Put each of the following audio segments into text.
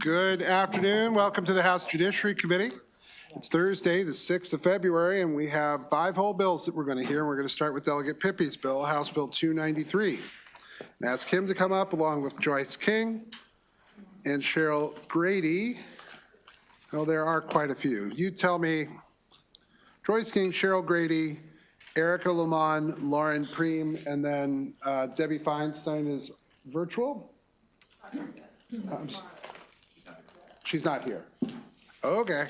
Good afternoon. Welcome to the House Judiciary Committee. It's Thursday, the 6th of February, and we have 5 whole bills that we're going to hear. And we're going to start with Delegate Pippi's bill, House Bill 293. And ask him to come up along with Joyce King and Cheryl Grady. Oh, there are quite a few. You tell me, Joyce King, Cheryl Grady, Erica Lamont, Lauren Preem, and then Debbie Feinstein is virtual? She's not here. Okay.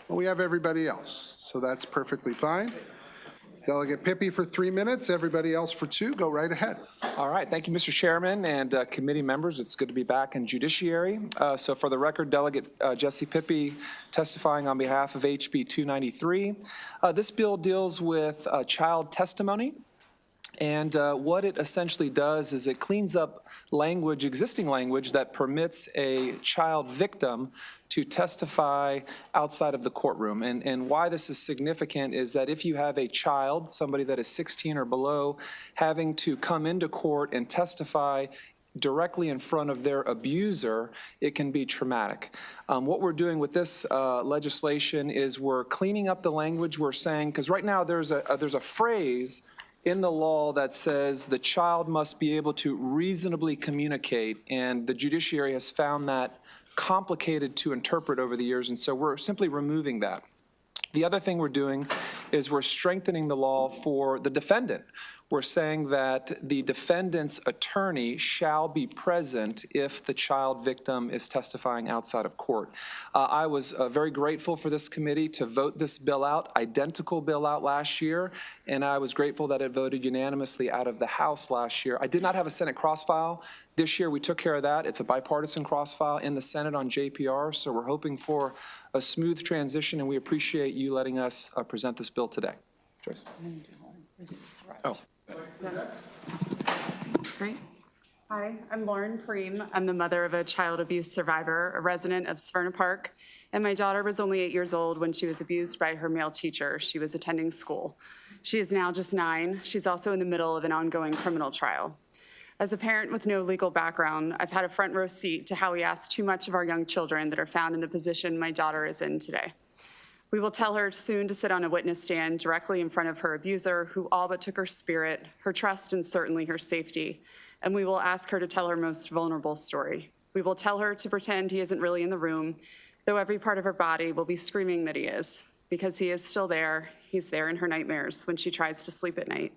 Well, we have everybody else, so that's perfectly fine. Delegate Pippi for 3 minutes, everybody else for 2. Go right ahead. All right. Thank you, Mr. Chairman and committee members. It's good to be back in Judiciary. So for the record, Delegate Jesse Pippi testifying on behalf of HB 293. This bill deals with child testimony. And what it essentially does is it cleans up language, existing language, that permits a child victim to testify outside of the courtroom. And why this is significant is that if you have a child, somebody that is 16 or below, having to come into court and testify directly in front of their abuser, it can be traumatic. What we're doing with this legislation is we're cleaning up the language. We're saying, because right now there's a phrase in the law that says the child must be able to reasonably communicate, and the judiciary has found that complicated to interpret over the years, and so we're simply removing that. The other thing we're doing is we're strengthening the law for the defendant. We're saying that the defendant's attorney shall be present if the child victim is testifying outside of court. I was very grateful for this committee to vote this bill out, identical bill out last year, and I was grateful that it voted unanimously out of the House last year. I did not have a Senate crossfile. This year we took care of that. It's a bipartisan crossfile in the Senate on JPR, so we're hoping for a smooth transition, and we appreciate you letting us present this bill today. Joyce? Oh. Great. Hi, I'm Lauren Preem. I'm the mother of a child abuse survivor, a resident of Severna Park, and my daughter was only 8 years old when she was abused by her male teacher. She was attending school. She is now just 9. She's also in the middle of an ongoing criminal trial. As a parent with no legal background, I've had a front row seat to how we ask too much of our young children that are found in the position my daughter is in today. We will tell her soon to sit on a witness stand directly in front of her abuser, who all but took her spirit, her trust, and certainly her safety. And we will ask her to tell her most vulnerable story. We will tell her to pretend he isn't really in the room, though every part of her body will be screaming that he is, because he is still there. He's there in her nightmares when she tries to sleep at night.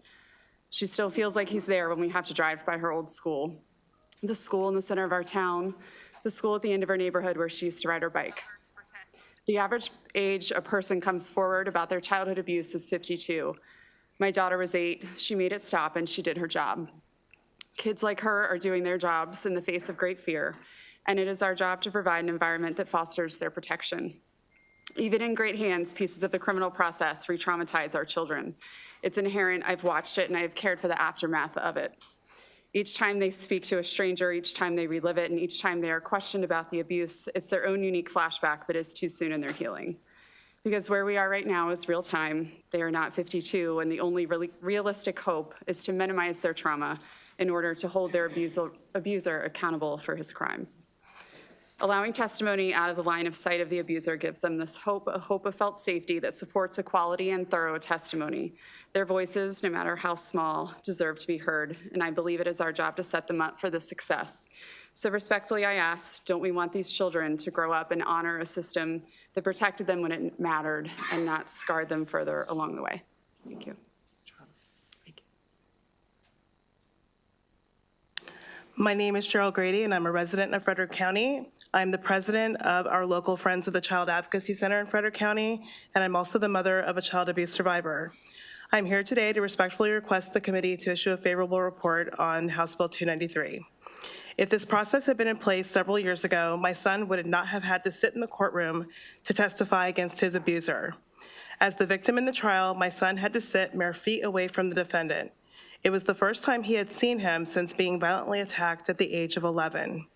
She still feels like he's there when we have to drive by her old school, the school in the center of our town, the school at the end of our neighborhood where she used to ride her bike. The average age a person comes forward about their childhood abuse is 52. My daughter was 8. She made it stop, and she did her job. Kids like her are doing their jobs in the face of great fear, and it is our job to provide an environment that fosters their protection. Even in great hands, pieces of the criminal process re-traumatize our children. It's inherent. I've watched it, and I've cared for the aftermath of it. Each time they speak to a stranger, each time they relive it, and each time they are questioned about the abuse, it's their own unique flashback that is too soon in their healing. Because where we are right now is real time. They are not 52, and the only realistic hope is to minimize their trauma in order to hold their abuser accountable for his crimes. Allowing testimony out of the line of sight of the abuser gives them this hope, a hope of felt safety that supports a quality and thorough testimony. Their voices, no matter how small, deserve to be heard, and I believe it is our job to set them up for this success. So respectfully, I ask, don't we want these children to grow up and honor a system that protected them when it mattered and not scarred them further along the way? Thank you. My name is Cheryl Grady, and I'm a resident of Frederick County. I'm the president of our local Friends of the Child Advocacy Center in Frederick County, and I'm also the mother of a child abuse survivor. I'm here today to respectfully request the committee to issue a favorable report on House Bill 293. If this process had been in place several years ago, my son would not have had to sit in the courtroom to testify against his abuser. As the victim in the trial, my son had to sit mere feet away from the defendant. It was the first time he had seen him since being violently attacked at the age of 11.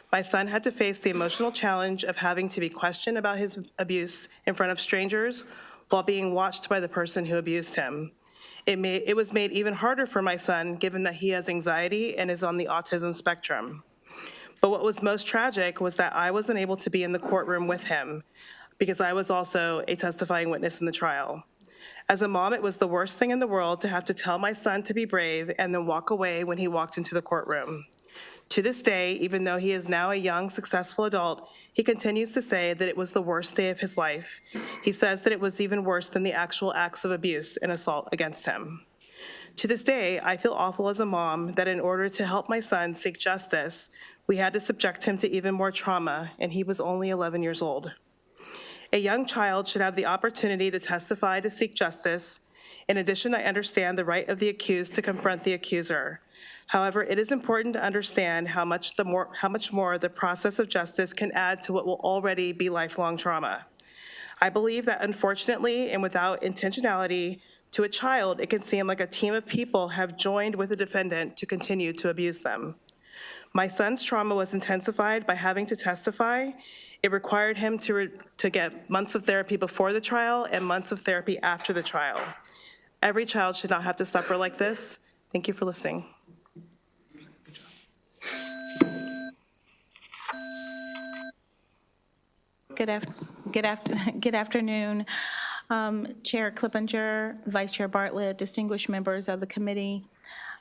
My son had to face the emotional challenge of having to be questioned about his abuse in front of strangers while being watched by the person who abused him. It was made even harder for my son given that he has anxiety and is on the autism spectrum. But what was most tragic was that I wasn't able to be in the courtroom with him because I was also a testifying witness in the trial. As a mom, it was the worst thing in the world to have to tell my son to be brave and then walk away when he walked into the courtroom. To this day, even though he is now a young, successful adult, he continues to say that it was the worst day of his life. He says that it was even worse than the actual acts of abuse and assault against him. To this day, I feel awful as a mom that in order to help my son seek justice, we had to subject him to even more trauma, and he was only 11 years old. A young child should have the opportunity to testify to seek justice. In addition, I understand the right of the accused to confront the accuser. However, it is important to understand how much more the process of justice can add to what will already be lifelong trauma. I believe that unfortunately and without intentionality, to a child, it can seem like a team of people have joined with the defendant to continue to abuse them. My son's trauma was intensified by having to testify. It required him to get months of therapy before the trial and months of therapy after the trial. Every child should not have to suffer like this. Thank you for listening. Good afternoon, Chair Clippinger, Vice Chair Bartlett, distinguished members of the committee.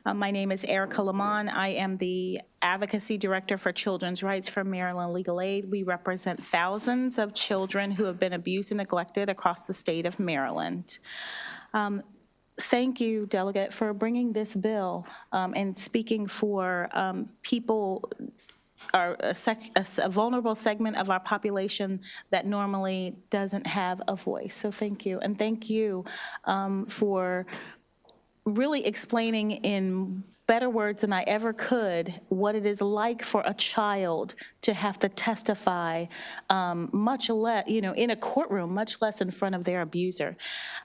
My name is Erica Lamont. I am the Advocacy Director for Children's Rights for Maryland Legal Aid. We represent thousands of children who have been abused and neglected across the state of Maryland. Thank you, Delegate, for bringing this bill and speaking for people are a vulnerable segment of our population that normally doesn't have a voice. So thank you. And thank you for really explaining in better words than I ever could what it is like for a child to have to testify, much less, in a courtroom, much less in front of their abuser.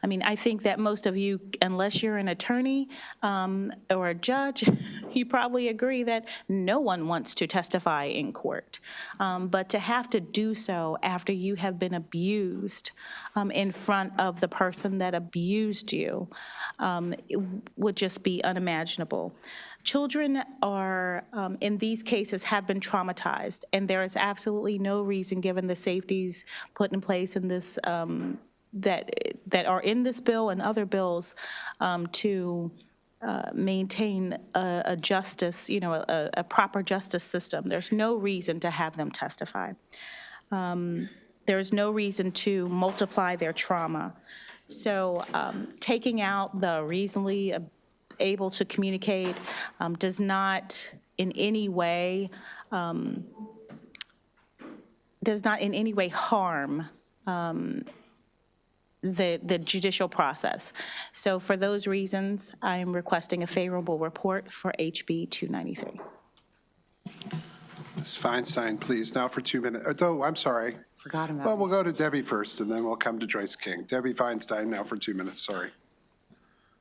I mean, I think that most of you, unless you're an attorney or a judge, you probably agree that no one wants to testify in court. But to have to do so after you have been abused in front of the person that abused you, it would just be unimaginable. Children are, in these cases, have been traumatized, and there is absolutely no reason, given the safeties put in place in this, that are in this bill and other bills, to maintain a justice, a proper justice system. There's no reason to have them testify. There's no reason to multiply their trauma. So taking out the reasonably able to communicate does not in any way harm the judicial process. So for those reasons, I am requesting a favorable report for HB 293. Ms. Feinstein, please, now for 2 minutes. Oh, I'm sorry. Forgot about Well, we'll go to Debbie first, and then we'll come to Joyce King. Debbie Feinstein, now for 2 minutes, sorry.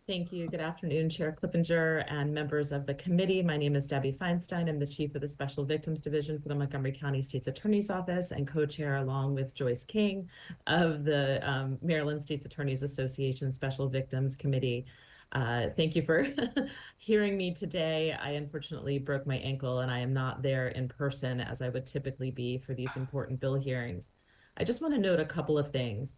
Thank you. Good afternoon, Chair Clippinger and members of the committee. My name is Debbie Feinstein. I'm the Chief of the Special Victims Division for the Montgomery County State's Attorney's Office and co-chair along with Joyce King of the Maryland State's Attorneys Association Special Victims Committee. Thank you for hearing me today. I unfortunately broke my ankle and I am not there in person as I would typically be for these important bill hearings. I just want to note a couple of things.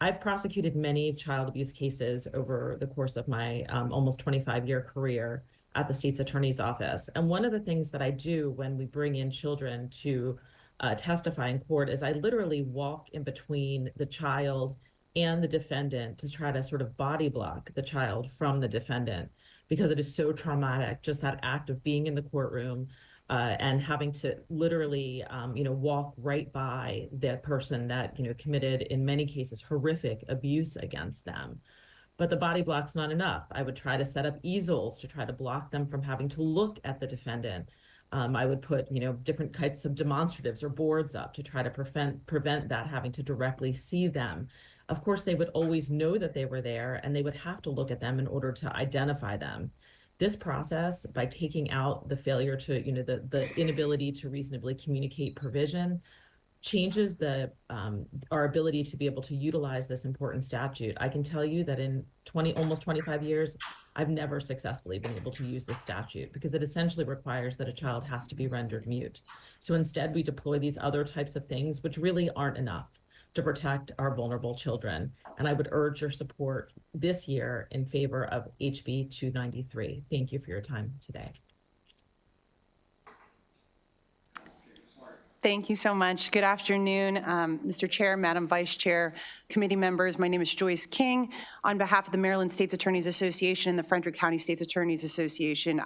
I've prosecuted many child abuse cases over the course of my almost 25-year career at the state's attorney's office. And one of the things that I do when we bring in children to testify in court is I literally walk in between the child and the defendant to try to sort of body block the child from the defendant, because it is so traumatic, just that act of being in the courtroom and having to literally, walk right by the person that, committed, in many cases, horrific abuse against them. But the body block's not enough. I would try to set up easels to try to block them from having to look at the defendant. I would put, different kinds of demonstratives or boards up to try to prevent that having to directly see them. Of course, they would always know that they were there and they would have to look at them in order to identify them. This process, by taking out the failure to, the inability to reasonably communicate provision, changes the our ability to be able to utilize this important statute. I can tell you that in almost 25 years, I've never successfully been able to use this statute because it essentially requires that a child has to be rendered mute. So instead, we deploy these other types of things, which really aren't enough to protect our vulnerable children. And I would urge your support this year in favor of HB 293. Thank you for your time today. Thank you so much. Good afternoon, Mr. Chair, Madam Vice Chair, committee members. My name is Joyce King. On behalf of the Maryland States Attorneys Association and the Frederick County States Attorneys Association,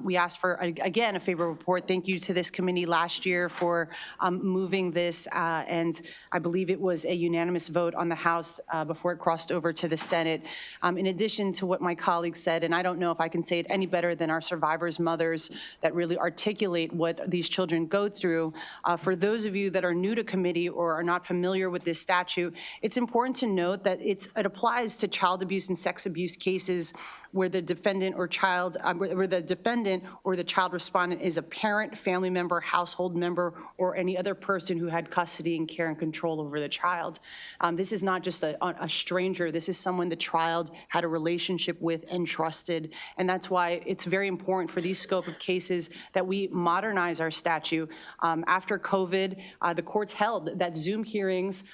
we asked for, again, a favorable report. Thank you to this committee last year for moving this, and I believe it was a unanimous vote on the House before it crossed over to the Senate. In addition to what my colleagues said, and I don't know if I can say it any better than our survivors' mothers that really articulate what these children go through, for those of you that are new to committee or are not familiar with this statute, it's important to note that it applies to child abuse and sex abuse cases where the defendant or child, where the defendant or the child respondent is a parent, family member, household member, or any other person who had custody and care and control over the child. This is not just a stranger. This is someone the child had a relationship with and trusted. And that's why it's very important for these scope of cases that we modernize our statute. After COVID, the courts held that Zoom hearings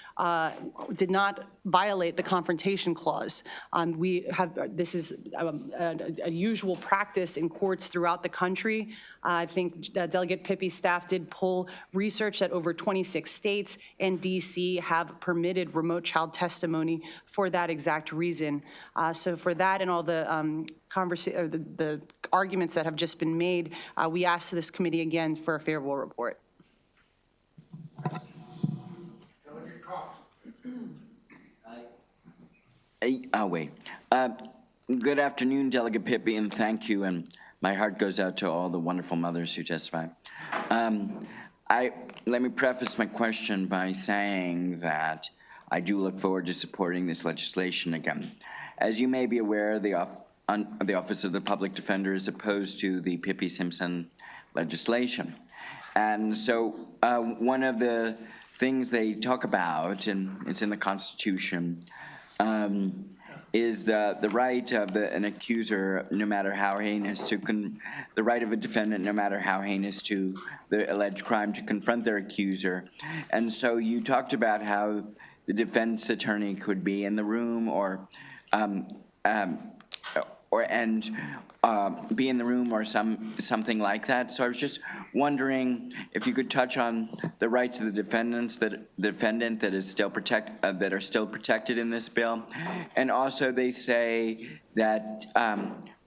did not violate the confrontation clause. This is a usual practice in courts throughout the country. I think Delegate Pippy's staff did pull research that over 26 states and DC have permitted remote child testimony for that exact reason. So for that and all the the arguments that have just been made, we asked this committee again for a favorable report. I'll wait. Good afternoon, Delegate Pippy, and thank you. And my heart goes out to all the wonderful mothers who testified. Let me preface my question by saying that I do look forward to supporting this legislation again. As you may be aware, the Office of the Public Defender is opposed to the Pippy-Simpson legislation. And so one of the things they talk about, and it's in the Constitution, is the right of an accuser, no matter how heinous, the right of a defendant, no matter how heinous to the alleged crime, to confront their accuser. And so you talked about how the defense attorney could be in the room or be in the room or something like that. So I was just wondering if you could touch on the rights of the defendant that is still that are still protected in this bill, and also they say that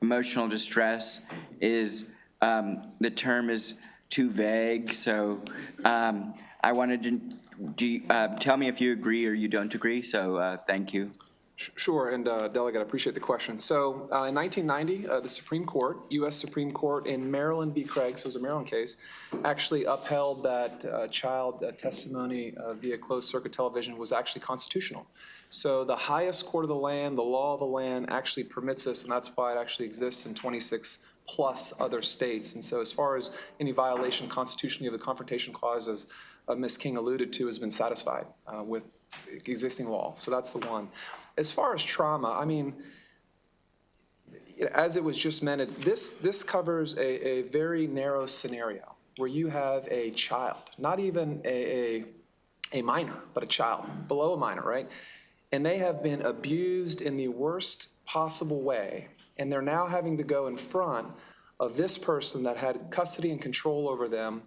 emotional distress is the term is too vague. So I wanted to tell me if you agree or you don't agree. So thank you. Sure, and Delegate, I appreciate the question. So in 1990, the Supreme Court, U.S. Supreme Court in Maryland v. Craig, so it was a Maryland case, actually upheld that child testimony via closed circuit television was actually constitutional. So the highest court of the land, the law of the land actually permits this, and that's why it actually exists in 26 plus other states. And so as far as any violation constitutionally of the Confrontation Clause, as Ms. King alluded to, has been satisfied with existing law. So that's the one. As far as trauma, I mean, as it was just mentioned, this covers a very narrow scenario where you have a child, not even a minor, but a child, below a minor, right? And they have been abused in the worst possible way, and they're now having to go in front of this person that had custody and control over them,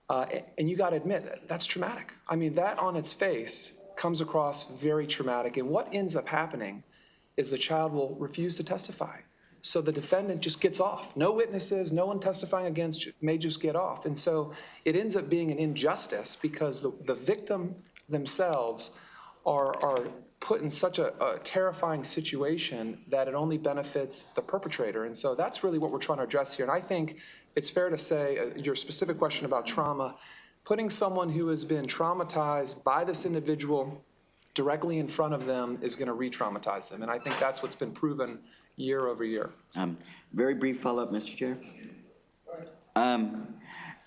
and you got to admit, that's traumatic. I mean, that on its face comes across very traumatic, and what ends up happening is the child will refuse to testify. So the defendant just gets off. No witnesses, no one testifying against may just get off. And so it ends up being an injustice because the victim themselves are put in such a terrifying situation that it only benefits the perpetrator. And so that's really what we're trying to address here. And I think it's fair to say, your specific question about trauma, putting someone who has been traumatized by this individual directly in front of them is going to re-traumatize them. And I think that's what's been proven year over year. Very brief follow-up, Mr. Chair.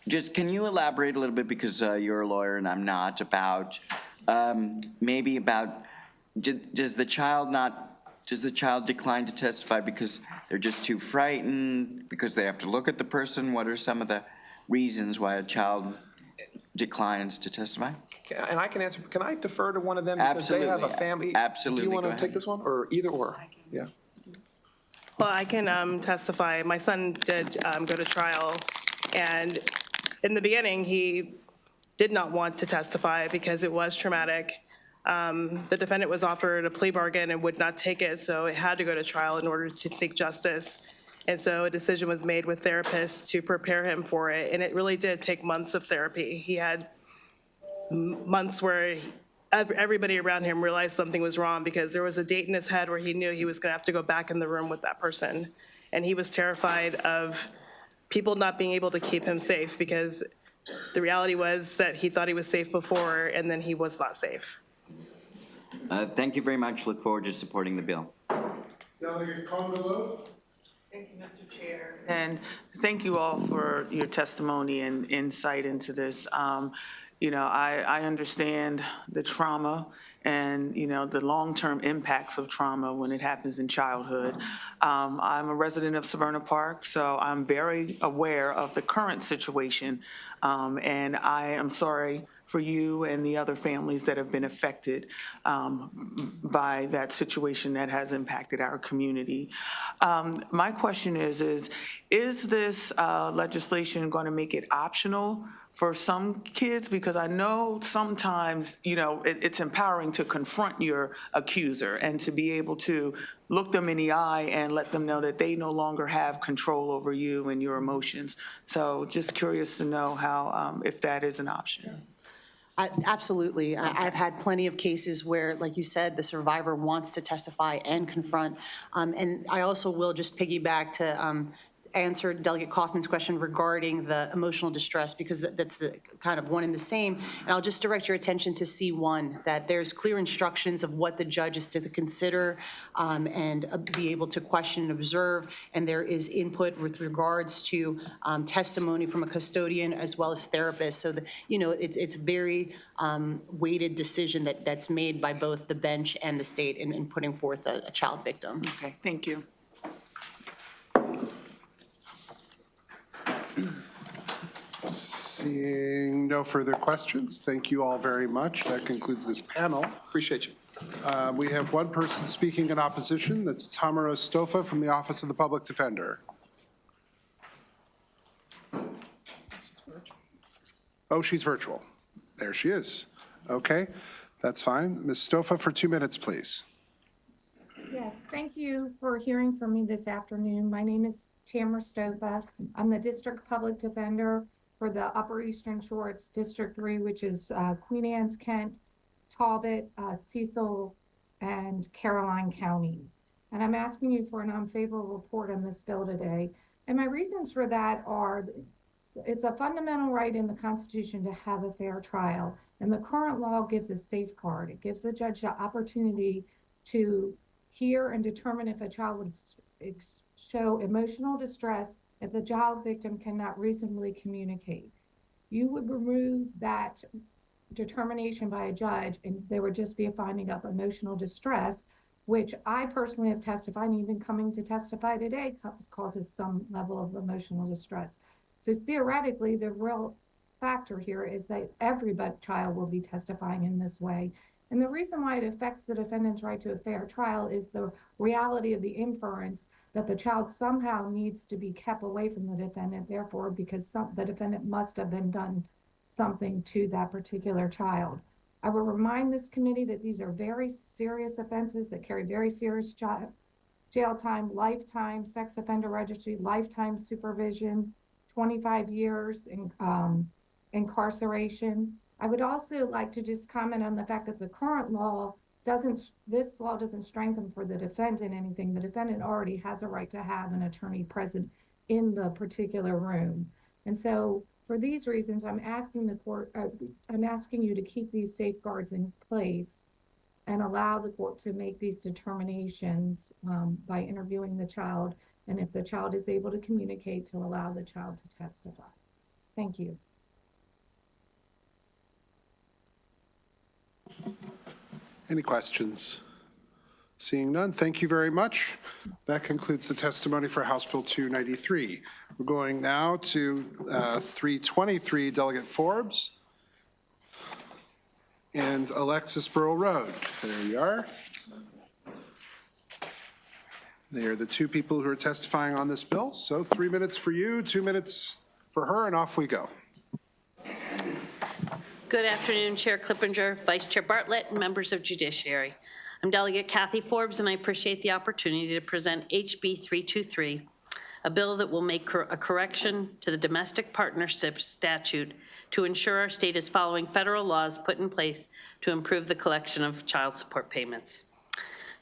just, can you elaborate a little bit, because you're a lawyer and I'm not, about, maybe about, does the child decline to testify because they're just too frightened, because they have to look at the person? What are some of the reasons why a child declines to testify? And I can answer, can I defer to one of them? Because they have a family. Absolutely. Do you Go want to ahead. take this one, or either or? Yeah. Well, I can testify. My son did go to trial, and in the beginning, he did not want to testify because it was traumatic. The defendant was offered a plea bargain and would not take it, so it had to go to trial in order to seek justice. And so a decision was made with therapists to prepare him for it, and it really did take months of therapy. He had months where everybody around him realized something was wrong, because there was a date in his head where he knew he was going to have to go back in the room with that person. And he was terrified of people not being able to keep him safe, because the reality was that he thought he was safe before, and then he was not safe. Thank you very much. Look forward to supporting the bill. Delegate Condelow? Thank you, Mr. Chair. And thank you all for your testimony and insight into this. I understand the trauma and, the long-term impacts of trauma when it happens in childhood. I'm a resident of Severna Park, so I'm very aware of the current situation. And I am sorry for you and the other families that have been affected by that situation that has impacted our community. My question is this legislation going to make it optional for some kids? Because I know sometimes, it's empowering to confront your accuser and to be able to look them in the eye and let them know that they no longer have control over you and your emotions. So just curious to know how, if that is an option. Absolutely. I've had plenty of cases where, like you said, the survivor wants to testify and confront. And I also will just piggyback to answer Delegate Kaufman's question regarding the emotional distress, because that's the kind of one and the same. And I'll just direct your attention to C1, that there's clear instructions of what the judge is to consider and be able to question and observe. And there is input with regards to testimony from a custodian as well as therapists. So, it's very weighted decision that's made by both the bench and the state in putting forth a child victim. Okay, thank you. Seeing no further questions, thank you all very much. That concludes this panel. Appreciate you. We have one person speaking in opposition. That's Tamara Stofa from the Office of the Public Defender. Oh, she's virtual. There she is. Okay, that's fine. Ms. Stofa, for 2 minutes, please. Yes, thank you for hearing from me this afternoon. My name is Tamara Stofa. I'm the District Public Defender for the Upper Eastern Shore. It's District 3, which is Queen Anne's, Kent, Talbot, Cecil, and Caroline counties. And I'm asking you for an unfavorable report on this bill today. And my reasons for that are, it's a fundamental right in the Constitution to have a fair trial. And the current law gives a safeguard. It gives the judge the opportunity to hear and determine if a child would show emotional distress if the child victim cannot reasonably communicate. You would remove that determination by a judge and there would just be a finding of emotional distress, which I personally have testified, and even coming to testify today causes some level of emotional distress. So theoretically, the real factor here is that every child will be testifying in this way. And the reason why it affects the defendant's right to a fair trial is the reality of the inference that the child somehow needs to be kept away from the defendant, therefore, because the defendant must have been done something to that particular child. I will remind this committee that these are very serious offenses that carry very serious jail time, lifetime sex offender registry, lifetime supervision, 25 years in incarceration. I would also like to just comment on the fact that the current law this law doesn't strengthen for the defendant anything. The defendant already has a right to have an attorney present in the particular room. And so for these reasons, I'm asking the court, I'm asking you to keep these safeguards in place and allow the court to make these determinations by interviewing the child. And if the child is able to communicate, to allow the child to testify. Thank you. Any questions? Seeing none, thank you very much. That concludes the testimony for House Bill 293. We're going now to 323, Delegate Forbes and Alexis Burrell Road. There you are. They are the two people who are testifying on this bill. So 3 minutes for you, 2 minutes for her, and off we go. Good afternoon, Chair Clippinger, Vice Chair Bartlett, and members of Judiciary. I'm Delegate Kathy Forbes, and I appreciate the opportunity to present HB 323, a bill that will make a correction to the domestic partnership statute to ensure our state is following federal laws put in place to improve the collection of child support payments.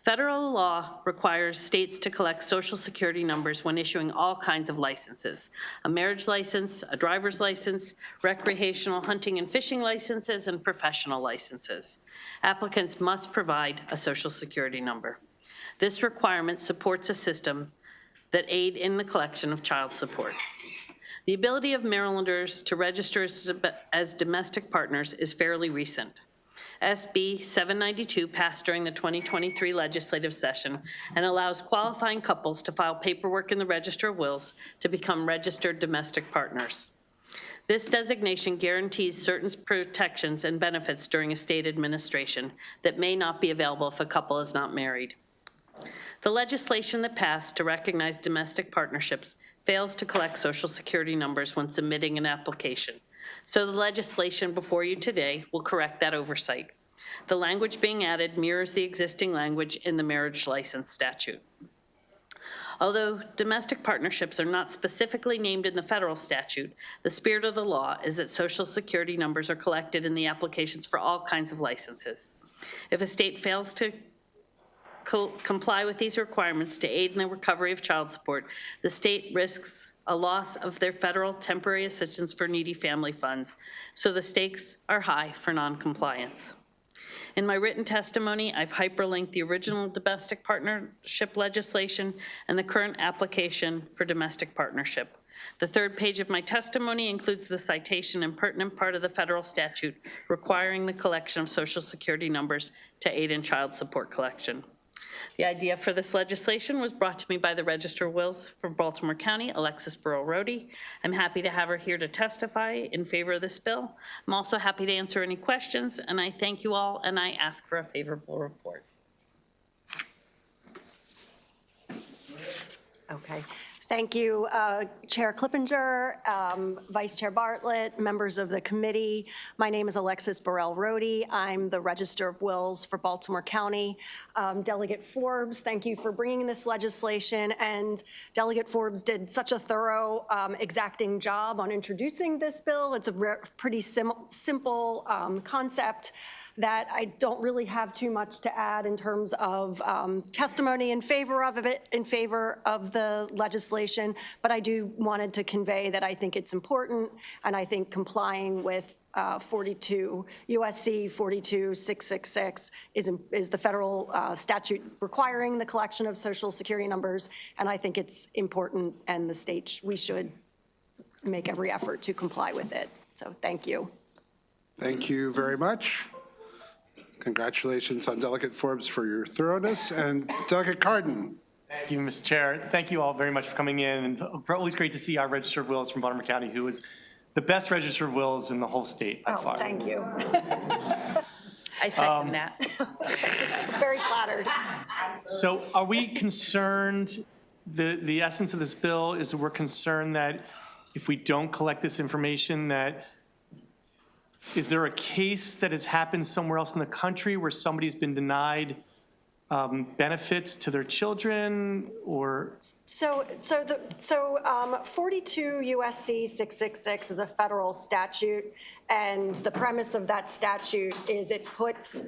Federal law requires states to collect Social Security numbers when issuing all kinds of licenses: a marriage license, a driver's license, recreational hunting and fishing licenses, and professional licenses. Applicants must provide a Social Security number. This requirement supports a system that aid in the collection of child support. The ability of Marylanders to register as domestic partners is fairly recent. SB 792 passed during the 2023 legislative session and allows qualifying couples to file paperwork in the Register of Wills to become registered domestic partners. This designation guarantees certain protections and benefits during estate administration that may not be available if a couple is not married. The legislation that passed to recognize domestic partnerships fails to collect Social Security numbers when submitting an application. So the legislation before you today will correct that oversight. The language being added mirrors the existing language in the marriage license statute. Although domestic partnerships are not specifically named in the federal statute, the spirit of the law is that Social Security numbers are collected in the applications for all kinds of licenses. If a state fails to comply with these requirements to aid in the recovery of child support, the state risks a loss of their federal temporary assistance for needy family funds, so the stakes are high for noncompliance. In my written testimony, I've hyperlinked the original domestic partnership legislation and the current application for domestic partnership. The third page of my testimony includes the citation and pertinent part of the federal statute requiring the collection of Social Security numbers to aid in child support collection. The idea for this legislation was brought to me by the Register of Wills for Baltimore County, Alexis Burrell Rohde. I'm happy to have her here to testify in favor of this bill. I'm also happy to answer any questions, and I thank you all, and I ask for a favorable report. Okay. Thank you, Chair Clippinger, Vice Chair Bartlett, members of the committee. My name is Alexis Burrell Rohde. I'm the Register of Wills for Baltimore County. Delegate Forbes, thank you for bringing this legislation. And Delegate Forbes did such a thorough, exacting job on introducing this bill. It's a pretty simple concept that I don't really have too much to add in terms of testimony in favor of it, in favor of the legislation, but I do wanted to convey that I think it's important, and I think complying with 42 USC 42666 is the federal statute requiring the collection of Social Security numbers, and I think it's important, and the state, we should make every effort to comply with it. So thank you. Thank you very much. Congratulations on Delegate Forbes for your thoroughness. And Delegate Cardin. Thank you, Mr. Chair. Thank you all very much for coming in. And always great to see our Register of Wills from Baltimore County, who is the best Register of Wills in the whole state by far. Thank you. I second that. Very flattered. So are we concerned, the essence of this bill is that we're concerned that if we don't collect this information, that is there a case that has happened somewhere else in the country where somebody's been denied benefits to their children, or? So 42 USC 666 is a federal statute, and the premise of that statute is it puts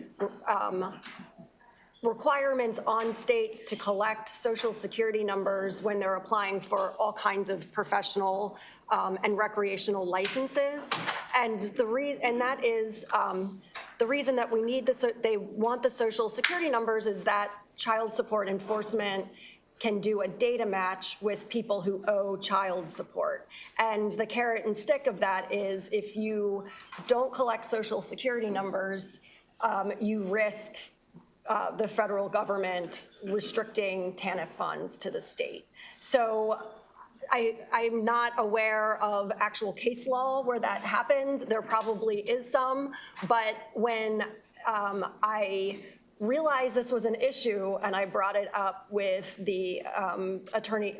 requirements on states to collect Social Security numbers when they're applying for all kinds of professional and recreational licenses. And that is the reason that we need this. They want the Social Security numbers is that child support enforcement can do a data match with people who owe child support. And the carrot and stick of that is if you don't collect Social Security numbers, you risk the federal government restricting TANF funds to the state. So I'm not aware of actual case law where that happens. There probably is some, but when I realized this was an issue and I brought it up with the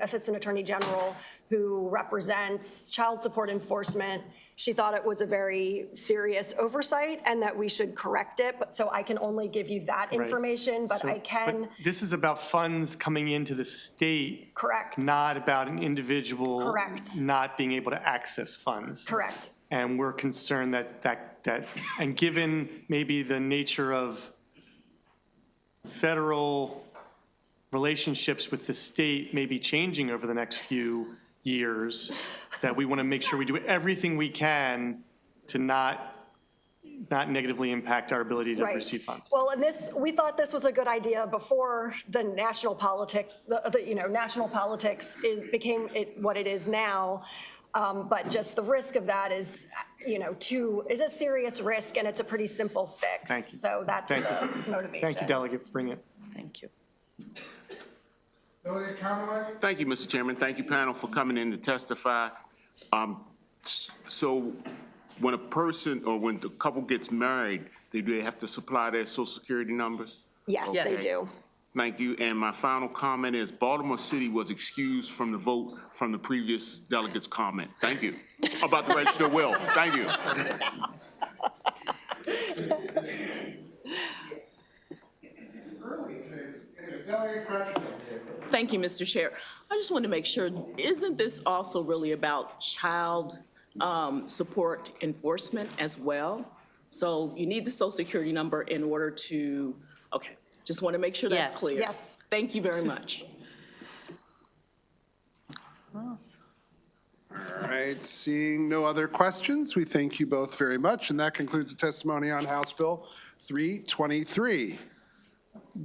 Assistant Attorney General who represents child support enforcement, she thought it was a very serious oversight and that we should correct it. But so I can only give you that information, but I can. But this is about funds coming into the state. Correct. Not about an individual. Correct. Not being able to access funds. Correct. And we're concerned that and given maybe the nature of federal relationships with the state may be changing over the next few years, that we want to make sure we do everything we can to not negatively impact our ability to receive funds. Well, and we thought this was a good idea before the national politics became what it is now. But just the risk of that is, is a serious risk, and it's a pretty simple fix. Thank you. So that's the motivation. Thank you, Delegate, for bringing it. Thank you. Delegate Conaway? Thank you, Mr. Chairman. Thank you, panel, for coming in to testify. So when a person or when the couple gets married, do they have to supply their Social Security numbers? Yes, they do. Thank you. And my final comment is Baltimore City was excused from the vote from the previous delegate's comment. Thank you. About the register of wills. Thank you. Thank you, Mr. Chair. I just want to make sure, isn't this also really about child support enforcement as well? So you need the Social Security number in order to, okay, just want to make sure that's clear. Yes. Thank you very much. All right, seeing no other questions, we thank you both very much, and that concludes the testimony on House Bill 323.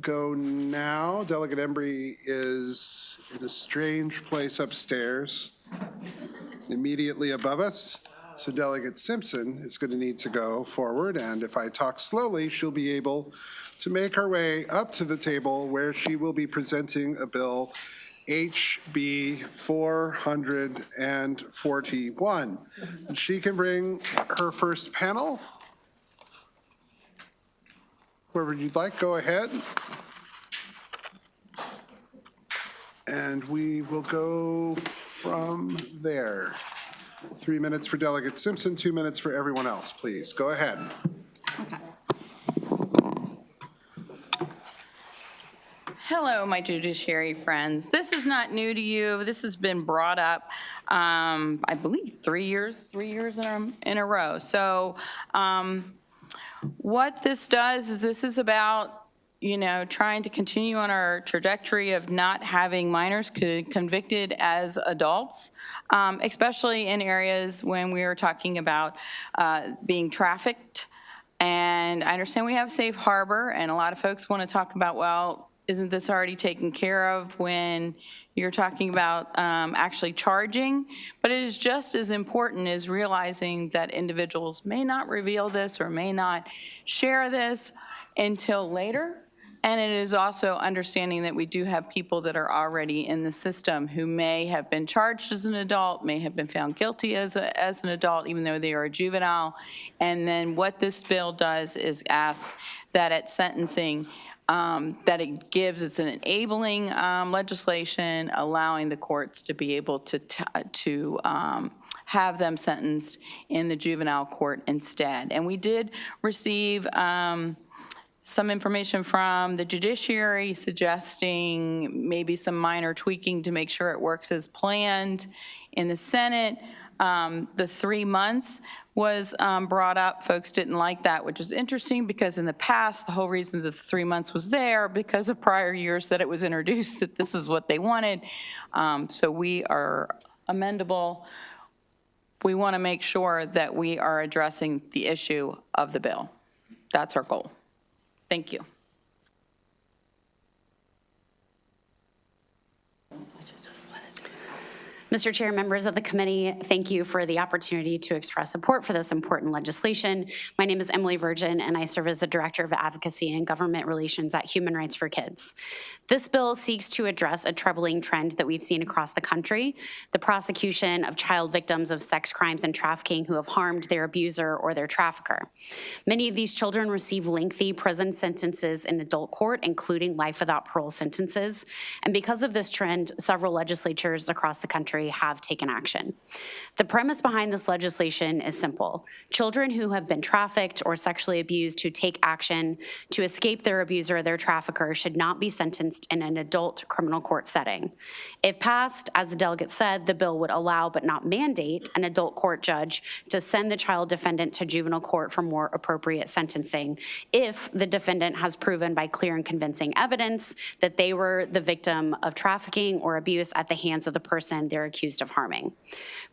Go now. Delegate Embry is in a strange place upstairs, immediately above us. So Delegate Simpson is going to need to go forward, and if I talk slowly, she'll be able to make her way up to the table where she will be presenting a bill HB 441. And she can bring her first panel. Whoever you'd like, go ahead. And we will go from there. 3 minutes for Delegate Simpson, 2 minutes for everyone else, please. Go ahead. Okay. Hello, my judiciary friends. This is not new to you. This has been brought up, I believe, 3 years in a row. So what this does is this is about, trying to continue on our trajectory of not having minors convicted as adults, especially in areas when we are talking about being trafficked. And I understand we have safe harbor, and a lot of folks want to talk about, well, isn't this already taken care of when you're talking about actually charging? But it is just as important as realizing that individuals may not reveal this or may not share this until later. And it is also understanding that we do have people that are already in the system who may have been charged as an adult, may have been found guilty as an adult, even though they are a juvenile. And then what this bill does is ask that at sentencing, that it gives, it's an enabling legislation allowing the courts to be able to have them sentenced in the juvenile court instead. And we did receive some information from the Judiciary suggesting maybe some minor tweaking to make sure it works as planned. In the Senate, the 3 months was brought up. Folks didn't like that, which is interesting because in the past, the whole reason that the 3 months was there because of prior years that it was introduced, that this is what they wanted. So we are amendable. We want to make sure that we are addressing the issue of the bill. That's our goal. Thank you. Mr. Chair, members of the committee, thank you for the opportunity to express support for this important legislation. My name is Emily Virgin, and I serve as the Director of Advocacy and Government Relations at Human Rights for Kids. This bill seeks to address a troubling trend that we've seen across the country, the prosecution of child victims of sex crimes and trafficking who have harmed their abuser or their trafficker. Many of these children receive lengthy prison sentences in adult court, including life without parole sentences. And because of this trend, several legislatures across the country have taken action. The premise behind this legislation is simple. Children who have been trafficked or sexually abused who take action to escape their abuser or their trafficker should not be sentenced in an adult criminal court setting. If passed, as the delegate said, the bill would allow but not mandate an adult court judge to send the child defendant to juvenile court for more appropriate sentencing if the defendant has proven by clear and convincing evidence that they were the victim of trafficking or abuse at the hands of the person they're accused of harming.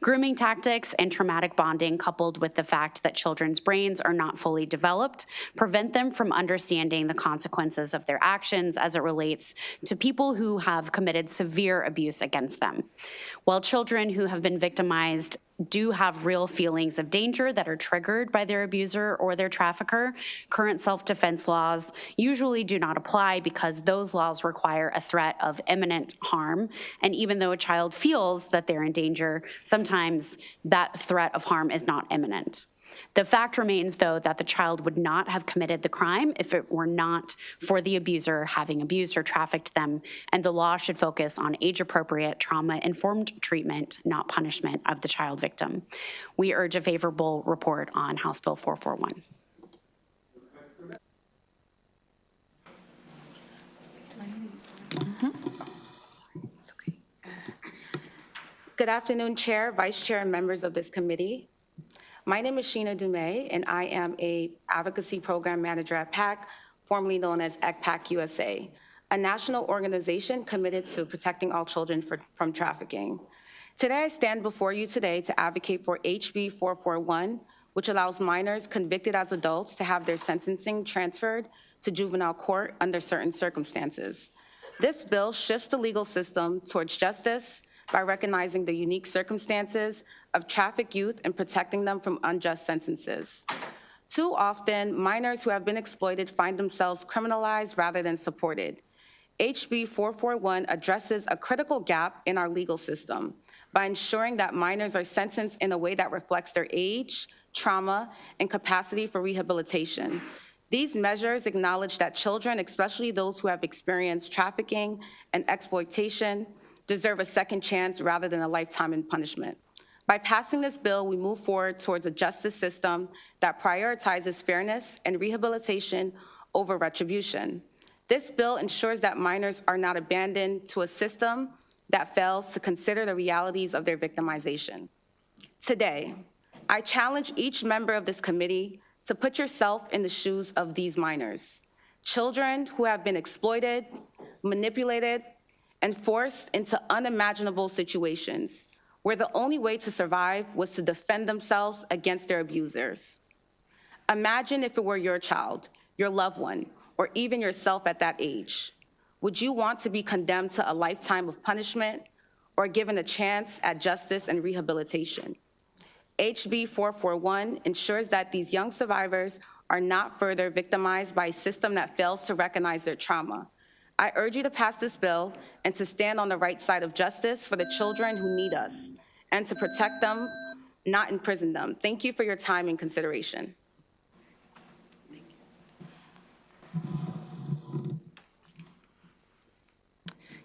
Grooming tactics and traumatic bonding, coupled with the fact that children's brains are not fully developed, prevent them from understanding the consequences of their actions as it relates to people who have committed severe abuse against them. While children who have been victimized do have real feelings of danger that are triggered by their abuser or their trafficker, current self-defense laws usually do not apply because those laws require a threat of imminent harm. And even though a child feels that they're in danger, sometimes that threat of harm is not imminent. The fact remains, though, that the child would not have committed the crime if it were not for the abuser having abused or trafficked them, and the law should focus on age-appropriate, trauma-informed treatment, not punishment of the child victim. We urge a favorable report on House Bill 441. Good afternoon, Chair, Vice Chair, and members of this committee. My name is Sheena Dumais, and I am a Advocacy Program Manager at PAC, formerly known as ECPAC USA, a national organization committed to protecting all children from trafficking. Today, I stand before you today to advocate for HB 441, which allows minors convicted as adults to have their sentencing transferred to juvenile court under certain circumstances. This bill shifts the legal system towards justice by recognizing the unique circumstances of trafficked youth and protecting them from unjust sentences. Too often, minors who have been exploited find themselves criminalized rather than supported. HB 441 addresses a critical gap in our legal system by ensuring that minors are sentenced in a way that reflects their age, trauma, and capacity for rehabilitation. These measures acknowledge that children, especially those who have experienced trafficking and exploitation, deserve a second chance rather than a lifetime in punishment. By passing this bill, we move forward towards a justice system that prioritizes fairness and rehabilitation over retribution. This bill ensures that minors are not abandoned to a system that fails to consider the realities of their victimization. Today, I challenge each member of this committee to put yourself in the shoes of these minors, children who have been exploited, manipulated, and forced into unimaginable situations where the only way to survive was to defend themselves against their abusers. Imagine if it were your child, your loved one, or even yourself at that age. Would you want to be condemned to a lifetime of punishment or given a chance at justice and rehabilitation? HB 441 ensures that these young survivors are not further victimized by a system that fails to recognize their trauma. I urge you to pass this bill and to stand on the right side of justice for the children who need us and to protect them, not imprison them. Thank you for your time and consideration.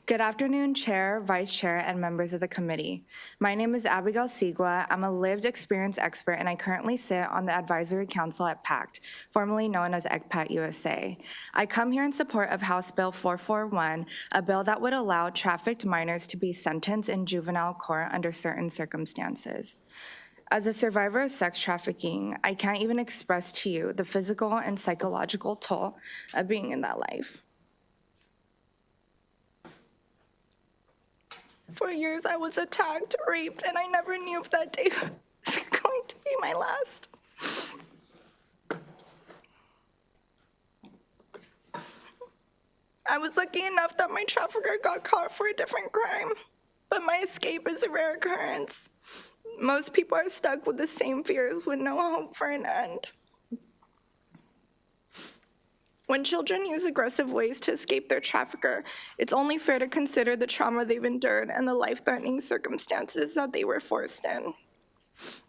Good afternoon, Chair, Vice Chair, and members of the committee. My name is Abigail Sigua. I'm a lived experience expert, and I currently sit on the Advisory Council at PACT, formerly known as ECPAC USA. I come here in support of House Bill 441, a bill that would allow trafficked minors to be sentenced in juvenile court under certain circumstances. As a survivor of sex trafficking, I can't even express to you the physical and psychological toll of being in that life. For years, I was attacked, raped, and I never knew if that day was going to be my last. I was lucky enough that my trafficker got caught for a different crime. but my escape is a rare occurrence. Most people are stuck with the same fears with no hope for an end. When children use aggressive ways to escape their trafficker, it's only fair to consider the trauma they've endured and the life-threatening circumstances that they were forced in.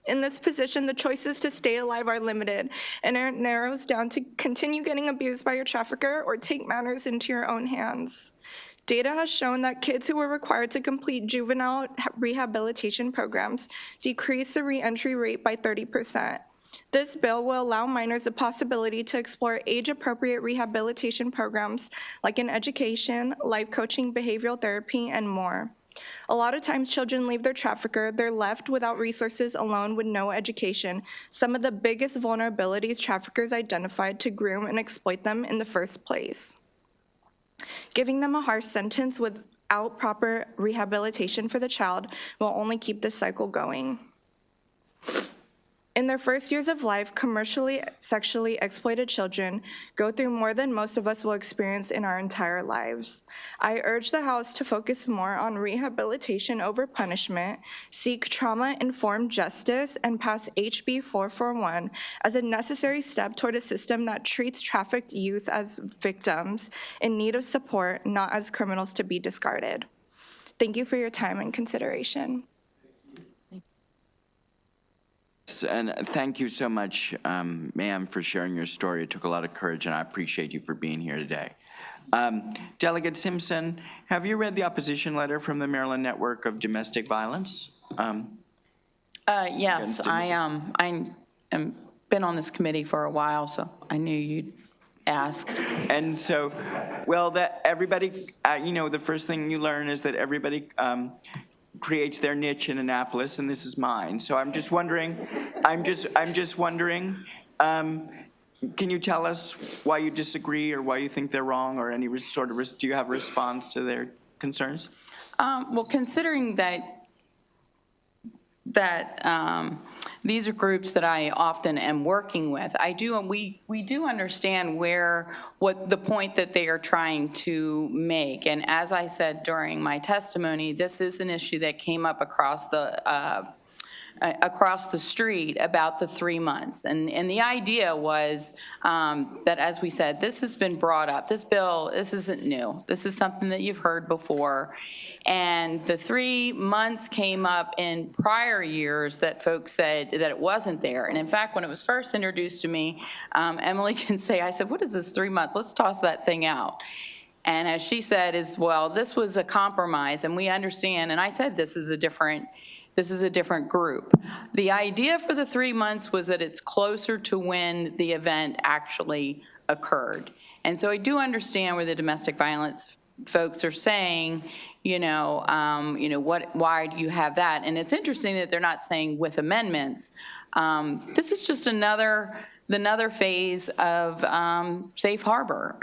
In this position, the choices to stay alive are limited, and it narrows down to continue getting abused by your trafficker or take matters into your own hands. Data has shown that kids who were required to complete juvenile rehabilitation programs decreased the reentry rate by 30%. This bill will allow minors the possibility to explore age-appropriate rehabilitation programs like in education, life coaching, behavioral therapy, and more. A lot of times children leave their trafficker, they're left without resources, alone with no education, some of the biggest vulnerabilities traffickers identified to groom and exploit them in the first place. Giving them a harsh sentence without proper rehabilitation for the child will only keep this cycle going. In their first years of life, commercially sexually exploited children go through more than most of us will experience in our entire lives. I urge the House to focus more on rehabilitation over punishment, seek trauma-informed justice, and pass HB 441 as a necessary step toward a system that treats trafficked youth as victims in need of support, not as criminals to be discarded. Thank you for your time and consideration. And thank you so much, ma'am, for sharing your story. It took a lot of courage, and I appreciate you for being here today. Delegate Simpson, have you read the opposition letter from the Maryland Network of Domestic Violence? Yes, I am been on this committee for a while, so I knew you'd ask. And so, well, that everybody, you know, the first thing you learn is that everybody creates their niche in Annapolis, and this is mine. So I'm just wondering, can you tell us why you disagree or why you think they're wrong, or any sort of, do you have a response to their concerns? Well, considering that these are groups that I often am working with, we do understand what the point that they are trying to make. And as I said during my testimony, this is an issue that came up across the street about the 3 months. And the idea was that, as we said, this has been brought up. This bill, this isn't new. This is something that you've heard before. And the 3 months came up in prior years that folks said that it wasn't there. And in fact, when it was first introduced to me, Emily can say, I said, what is this 3 months? Let's toss that thing out. And as she said, well, this was a compromise, and we understand. And I said, this is a different group. The idea for the 3 months was that it's closer to when the event actually occurred. And so I do understand where the domestic violence folks are saying, why do you have that? And it's interesting that they're not saying with amendments. This is just another phase of safe harbor.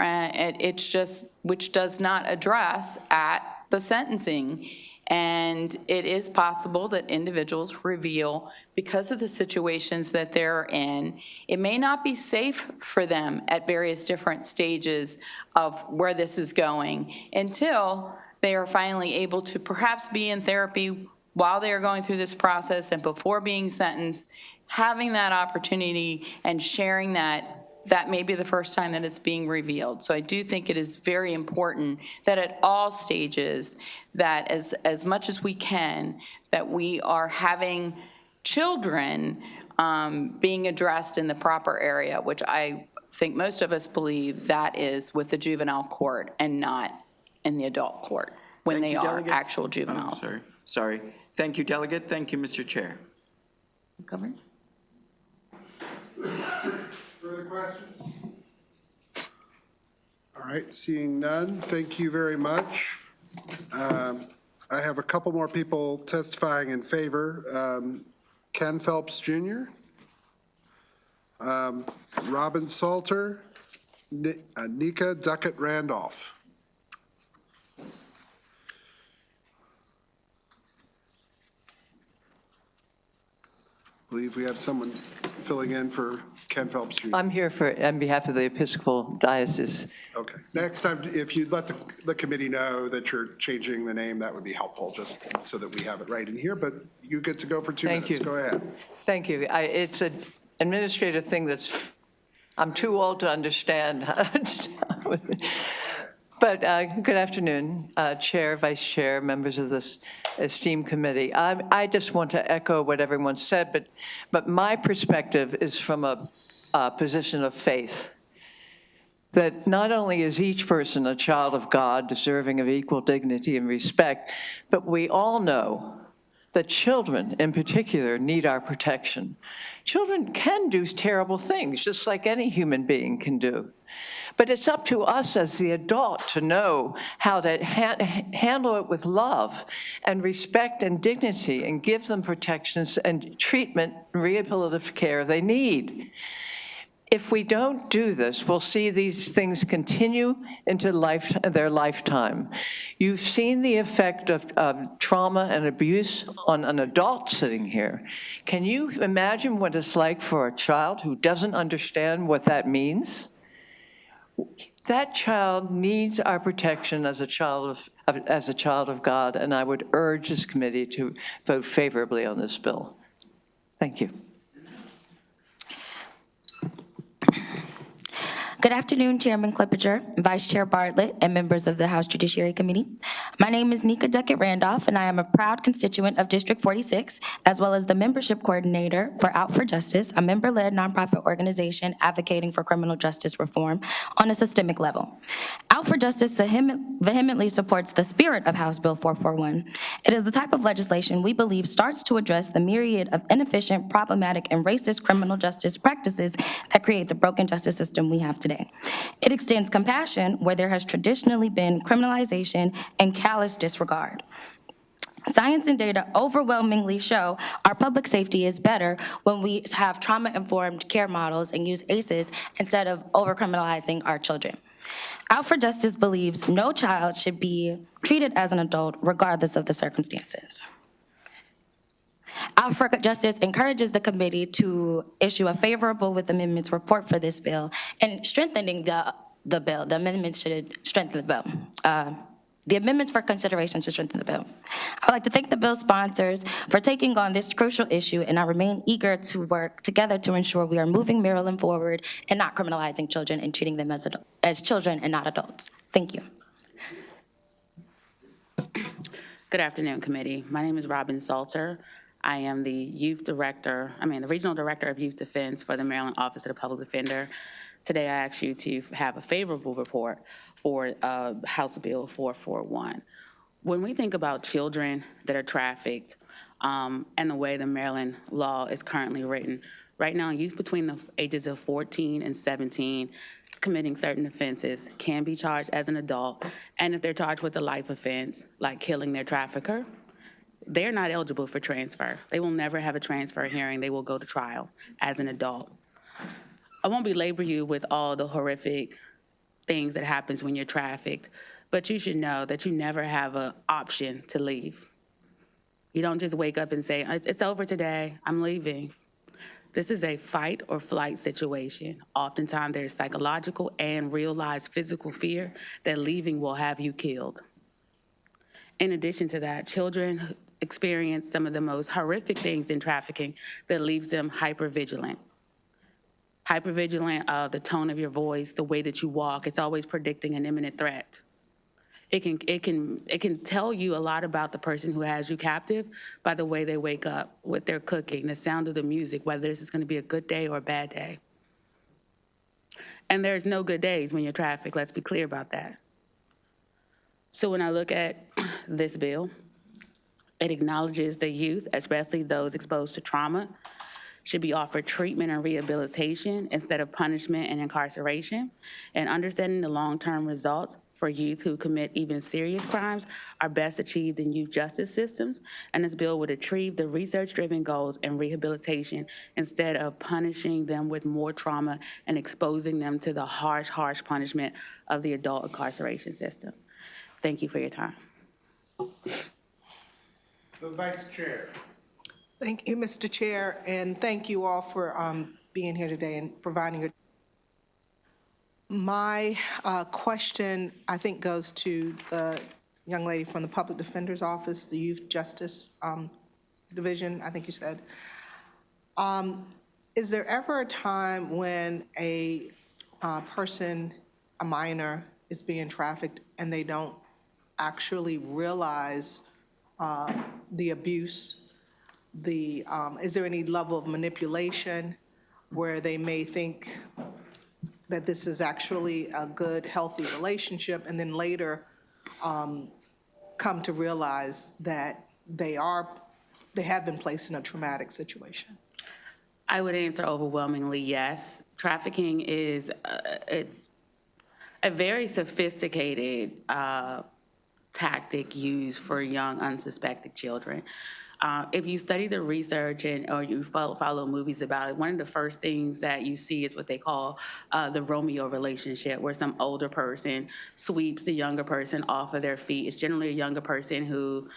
Which does not address at the sentencing. And it is possible that individuals reveal, because of the situations that they're in, it may not be safe for them at various different stages of where this is going until they are finally able to perhaps be in therapy while they are going through this process and before being sentenced, having that opportunity and sharing that may be the first time that it's being revealed. So I do think it is very important that at all stages, that as much as we can, that we are having children being addressed in the proper area, which I think most of us believe that is with the juvenile court and not in the adult court when they are actual juveniles. Sorry. Thank you, Delegate. Thank you, Mr. Chair. Governor? Further questions? All right, seeing none, thank you very much. I have a couple more people testifying in favor. Ken Phelps Jr., Robin Salter, Nika Duckett Randolph. I believe we have someone filling in for Ken Phelps Jr.? I'm here on behalf of the Episcopal Diocese. Okay. Next time, if you'd let the committee know that you're changing the name, that would be helpful, just so that we have it right in here. But you get to go for 2 minutes. Thank you. Go ahead. Thank you. It's an administrative thing I'm too old to understand. But good afternoon, Chair, Vice Chair, members of this esteemed committee. I just want to echo what everyone said, but my perspective is from a position of faith. That not only is each person a child of God, deserving of equal dignity and respect, but we all know that children in particular need our protection. Children can do terrible things, just like any human being can do. But it's up to us as the adult to know how to handle it with love and respect and dignity and give them protections and treatment and rehabilitative care they need. If we don't do this, we'll see these things continue into their lifetime. You've seen the effect of trauma and abuse on an adult sitting here. Can you imagine what it's like for a child who doesn't understand what that means? That child needs our protection as a child of God, and I would urge this committee to vote favorably on this bill. Thank you. Good afternoon, Chairman Clippinger, Vice Chair Bartlett, and members of the House Judiciary Committee. My name is Nika Duckett-Randolph, and I am a proud constituent of District 46, as well as the membership coordinator for Out for Justice, a member-led nonprofit organization advocating for criminal justice reform on a systemic level. Out for Justice vehemently supports the spirit of House Bill 441. It is the type of legislation we believe starts to address the myriad of inefficient, problematic, and racist criminal justice practices that create the broken justice system we have today. It extends compassion where there has traditionally been criminalization and callous disregard. Science and data overwhelmingly show our public safety is better when we have trauma-informed care models and use ACEs instead of over-criminalizing our children. Out for Justice believes no child should be treated as an adult regardless of the circumstances. Out for Justice encourages the committee to issue a favorable with amendments report for this bill and strengthening the bill. The amendments should strengthen the bill. The amendments for consideration should strengthen the bill. I'd like to thank the bill sponsors for taking on this crucial issue, and I remain eager to work together to ensure we are moving Maryland forward and not criminalizing children and treating them as children and not adults. Thank you. Good afternoon, committee. My name is Robin Salter. I am the the Regional Director of Youth Defense for the Maryland Office of the Public Defender. Today, I ask you to have a favorable report for House Bill 441. When we think about children that are trafficked and the way the Maryland law is currently written, right now, youth between the ages of 14 and 17 committing certain offenses can be charged as an adult, and if they're charged with a life offense, like killing their trafficker, they're not eligible for transfer. They will never have a transfer hearing. They will go to trial as an adult. I won't belabor you with all the horrific things that happens when you're trafficked, but you should know that you never have an option to leave. You don't just wake up and say, it's over today, I'm leaving. This is a fight or flight situation. Oftentimes there's psychological and realized physical fear that leaving will have you killed. In addition to that, children experience some of the most horrific things in trafficking that leaves them hypervigilant. Hypervigilant of the tone of your voice, the way that you walk. It's always predicting an imminent threat. It can tell you a lot about the person who has you captive by the way they wake up, what they're cooking, the sound of the music, whether this is going to be a good day or a bad day. And there's no good days when you're trafficked. Let's be clear about that. So when I look at this bill, it acknowledges the youth, especially those exposed to trauma, should be offered treatment and rehabilitation instead of punishment and incarceration, and understanding the long-term results for youth who commit even serious crimes are best achieved in youth justice systems, and this bill would achieve the research-driven goals and rehabilitation instead of punishing them with more trauma and exposing them to the harsh, harsh punishment of the adult incarceration system. Thank you for your time. The Vice Chair. Thank you, Mr. Chair, and thank you all for being here today and providing your. My question, I think, goes to the young lady from the Public Defender's Office, the Youth Justice Division, I think you said. Is there ever a time when a person, a minor, is being trafficked and they don't actually realize the abuse? Is there any level of manipulation where they may think that this is actually a good, healthy relationship, and then later come to realize that they have been placed in a traumatic situation? I would answer overwhelmingly yes. Trafficking is, it's a very sophisticated tactic used for young, unsuspecting children. If you study the research or you follow movies about it, one of the first things that you see is what they call the Romeo relationship, where some older person sweeps the younger person off of their feet. It's generally a younger person who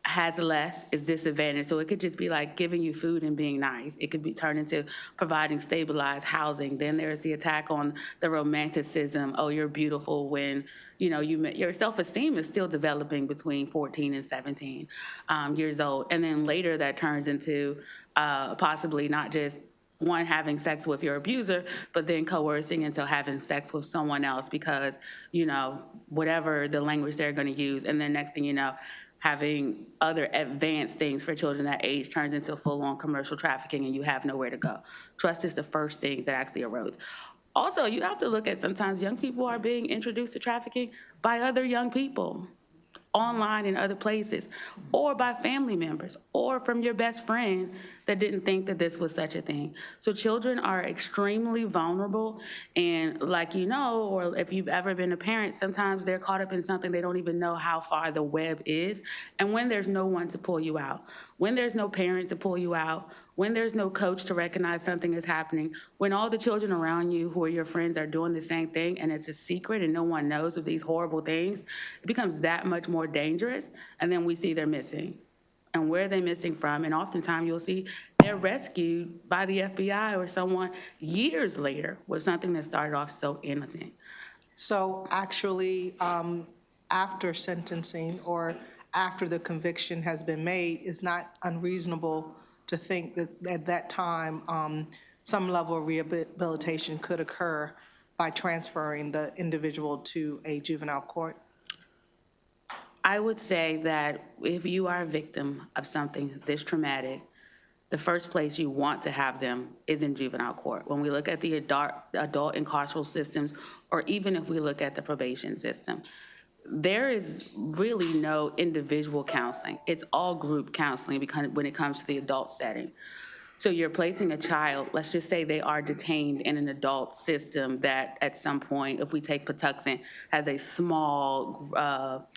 has less, is disadvantaged. So it could just be like giving you food and being nice. It could be turned into providing stabilized housing. Then there's the attack on the romanticism. Oh, you're beautiful when, you know, your self-esteem is still developing between 14 and 17 years old. And then later that turns into possibly not just one, having sex with your abuser, but then coercing into having sex with someone else because, you know, whatever the language they're going to use. And then next thing you know, having other advanced things for children that age turns into full-on commercial trafficking and you have nowhere to go. Trust is the first thing that actually erodes. Also, you have to look at sometimes young people are being introduced to trafficking by other young people online in other places, or by family members, or from your best friend that didn't think that this was such a thing. So children are extremely vulnerable, and like you know, or if you've ever been a parent, sometimes they're caught up in something they don't even know how far the web is, and when there's no one to pull you out, when there's no parent to pull you out, when there's no coach to recognize something is happening, when all the children around you who are your friends are doing the same thing and it's a secret and no one knows of these horrible things, it becomes that much more dangerous. And then we see they're missing. And where are they missing from? And oftentimes you'll see they're rescued by the FBI or someone years later with something that started off so innocent. So actually, after sentencing or after the conviction has been made, it's not unreasonable to think that at that time, some level of rehabilitation could occur by transferring the individual to a juvenile court? I would say that if you are a victim of something this traumatic, the first place you want to have them is in juvenile court. When we look at the adult and carceral systems, or even if we look at the probation system, there is really no individual counseling. It's all group counseling when it comes to the adult setting. So you're placing a child, let's just say they are detained in an adult system that at some point, if we take Patuxent, has a small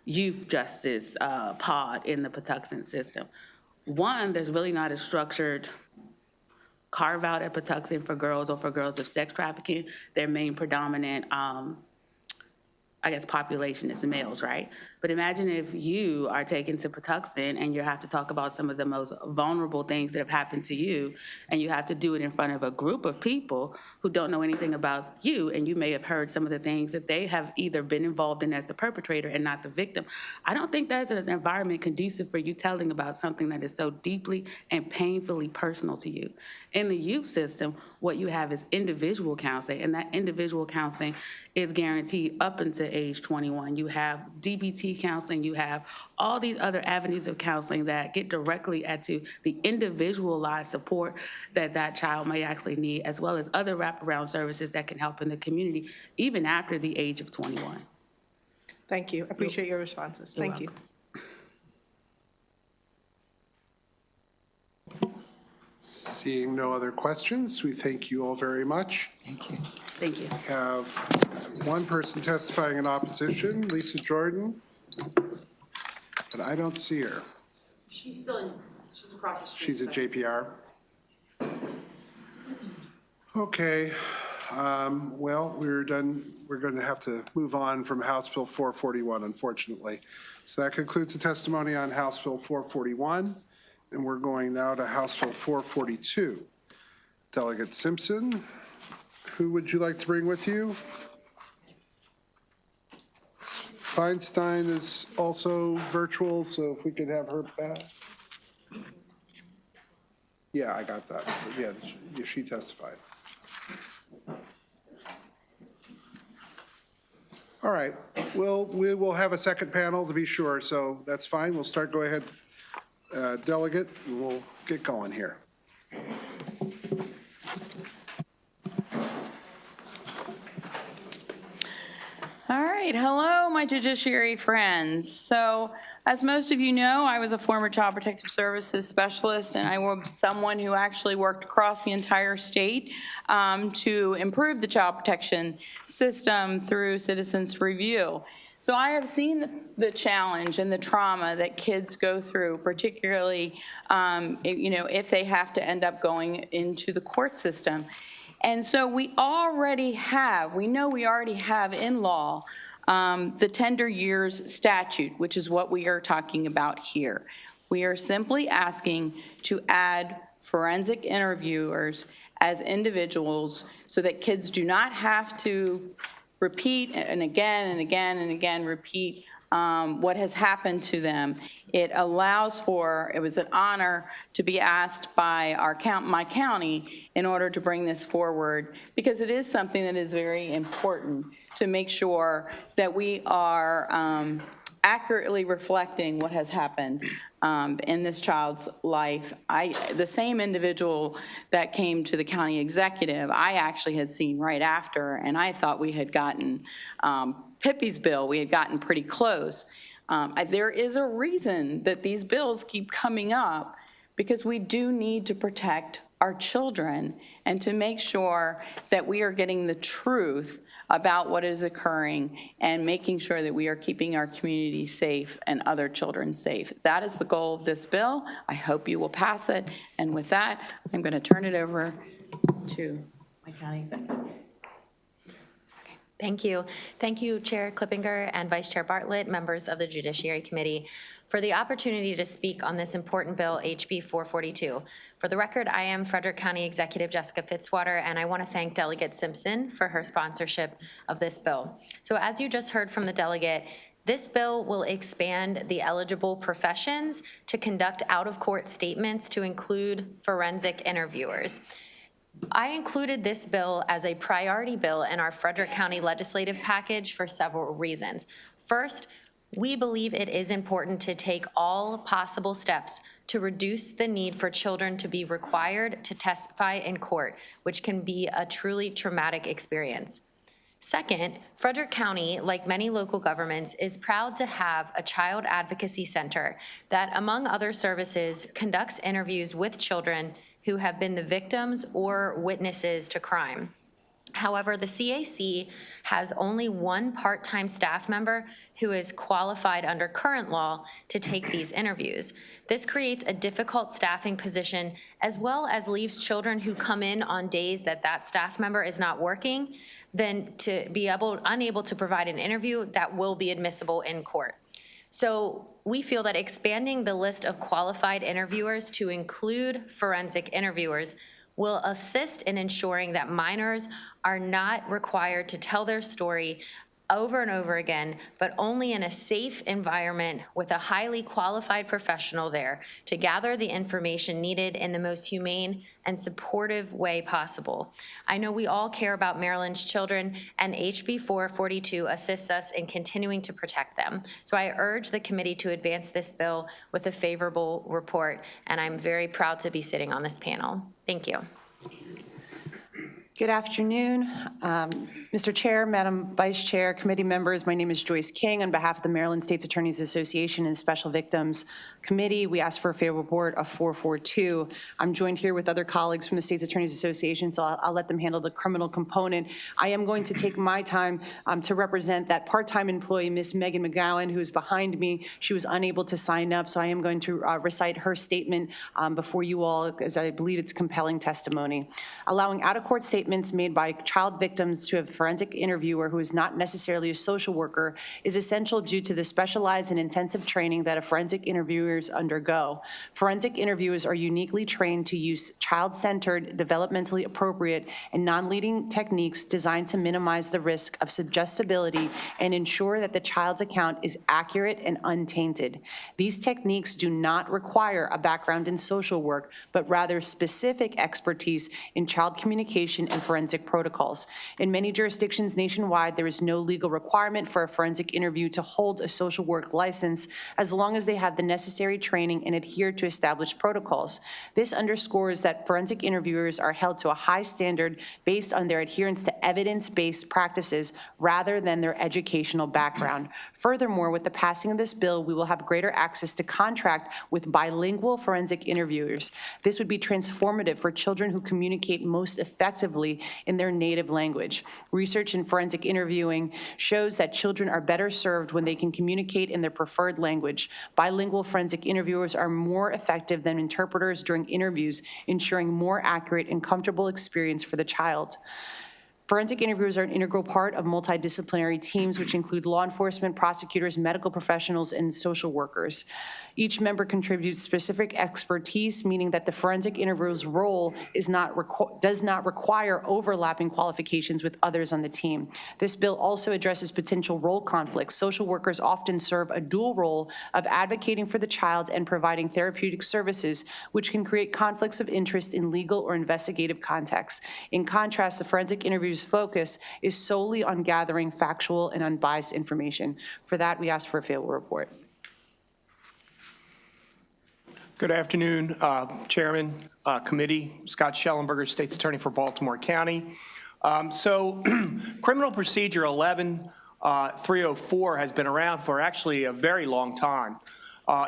youth justice pod in the Patuxent system. One, there's really not a structured carve out at Patuxent for girls or for girls of sex trafficking. Their main predominant population is males, right? But imagine if you are taken to Patuxent and you have to talk about some of the most vulnerable things that have happened to you, and you have to do it in front of a group of people who don't know anything about you, and you may have heard some of the things that they have either been involved in as the perpetrator and not the victim. I don't think that's an environment conducive for you telling about something that is so deeply and painfully personal to you. In the youth system, what you have is individual counseling, and that individual counseling is guaranteed up until age 21. You have DBT counseling, you have all these other avenues of counseling that get directly at to the individualized support that that child may actually need, as well as other wraparound services that can help in the community, even after the age of 21. Thank you. I appreciate your responses. Thank you. Seeing no other questions, we thank you all very much. Thank you. Thank you. We have one person testifying in opposition, Lisa Jordan, but I don't see her. She's across the street. She's at JPR. Okay, well, we're done. We're going to have to move on from House Bill 441, unfortunately. So that concludes the testimony on House Bill 441, and we're going now to House Bill 442. Delegate Simpson, who would you like to bring with you? Feinstein is also virtual, so if we could have her back. Yeah, I got that. Yeah, she testified. All right, we will have a second panel to be sure, so that's fine. We'll start, go ahead, delegate, and we'll get going here. All right, hello, my judiciary friends. So, as most of you know, I was a former Child Protective Services specialist, and I was someone who actually worked across the entire state to improve the child protection system through citizens review. So I have seen the challenge and the trauma that kids go through, particularly, if they have to end up going into the court system. And so we already have in law the tender years statute, which is what we are talking about here. We are simply asking to add forensic interviewers as individuals so that kids do not have to repeat and again and again and again repeat what has happened to them. It allows for, it was an honor to be asked by my county in order to bring this forward, because it is something that is very important to make sure that we are accurately reflecting what has happened in this child's life. The same individual that came to the county executive, I actually had seen right after, and I thought we had gotten Pippi's bill, we had gotten pretty close. There is a reason that these bills keep coming up, because we do need to protect our children and to make sure that we are getting the truth about what is occurring and making sure that we are keeping our community safe and other children safe. That is the goal of this bill. I hope you will pass it. And with that, I'm going to turn it over to my county executive. Thank you. Thank you, Chair Klippinger and Vice Chair Bartlett, members of the Judiciary Committee, for the opportunity to speak on this important bill, HB 442. For the record, I am Frederick County Executive Jessica Fitzwater, and I want to thank Delegate Simpson for her sponsorship of this bill. So as you just heard from the delegate, this bill will expand the eligible professions to conduct out-of-court statements to include forensic interviewers. I included this bill as a priority bill in our Frederick County legislative package for several reasons. First, we believe it is important to take all possible steps to reduce the need for children to be required to testify in court, which can be a truly traumatic experience. Second, Frederick County, like many local governments, is proud to have a child advocacy center that, among other services, conducts interviews with children who have been the victims or witnesses to crime. However, the CAC has only one part-time staff member who is qualified under current law to take these interviews. This creates a difficult staffing position, as well as leaves children who come in on days that that staff member is not working, then to be unable to provide an interview that will be admissible in court. So we feel that expanding the list of qualified interviewers to include forensic interviewers will assist in ensuring that minors are not required to tell their story over and over again, but only in a safe environment with a highly qualified professional there to gather the information needed in the most humane and supportive way possible. I know we all care about Maryland's children, and HB 442 assists us in continuing to protect them. So I urge the committee to advance this bill with a favorable report, and I'm very proud to be sitting on this panel. Thank you. Good afternoon, Mr. Chair, Madam Vice Chair, committee members. My name is Joyce King. On behalf of the Maryland States Attorneys Association and Special Victims Committee, we ask for a favorable report of 442. I'm joined here with other colleagues from the States Attorneys Association, so I'll let them handle the criminal component. I am going to take my time to represent that part-time employee, Ms. Megan McGowan, who is behind me. She was unable to sign up, so I am going to recite her statement before you all, as I believe it's compelling testimony. Allowing out-of-court statements statements made by child victims to a forensic interviewer who is not necessarily a social worker is essential due to the specialized and intensive training that forensic interviewers undergo. Forensic interviewers are uniquely trained to use child-centered, developmentally appropriate, and non-leading techniques designed to minimize the risk of suggestibility and ensure that the child's account is accurate and untainted. These techniques do not require a background in social work, but rather specific expertise in child communication and forensic protocols. In many jurisdictions nationwide, there is no legal requirement for a forensic interview to hold a social work license as long as they have the necessary training and adhere to established protocols. This underscores that forensic interviewers are held to a high standard based on their adherence to evidence-based practices rather than their educational background. Furthermore, with the passing of this bill, we will have greater access to contract with bilingual forensic interviewers. This would be transformative for children who communicate most effectively in their native language. Research in forensic interviewing shows that children are better served when they can communicate in their preferred language. Bilingual forensic interviewers are more effective than interpreters during interviews, ensuring more accurate and comfortable experience for the child. Forensic interviewers are an integral part of multidisciplinary teams, which include law enforcement, prosecutors, medical professionals, and social workers. Each member contributes specific expertise, meaning that the forensic interviewer's role does not require overlapping qualifications with others on the team. This bill also addresses potential role conflicts. Social workers often serve a dual role of advocating for the child and providing therapeutic services, which can create conflicts of interest in legal or investigative contexts. In contrast, the forensic interviewer's focus is solely on gathering factual and unbiased information. For that, we ask for a favorable report. Good afternoon, Chairman, Committee, Scott Schellenberger, State's Attorney for Baltimore County. Criminal Procedure 11304 has been around for actually a very long time.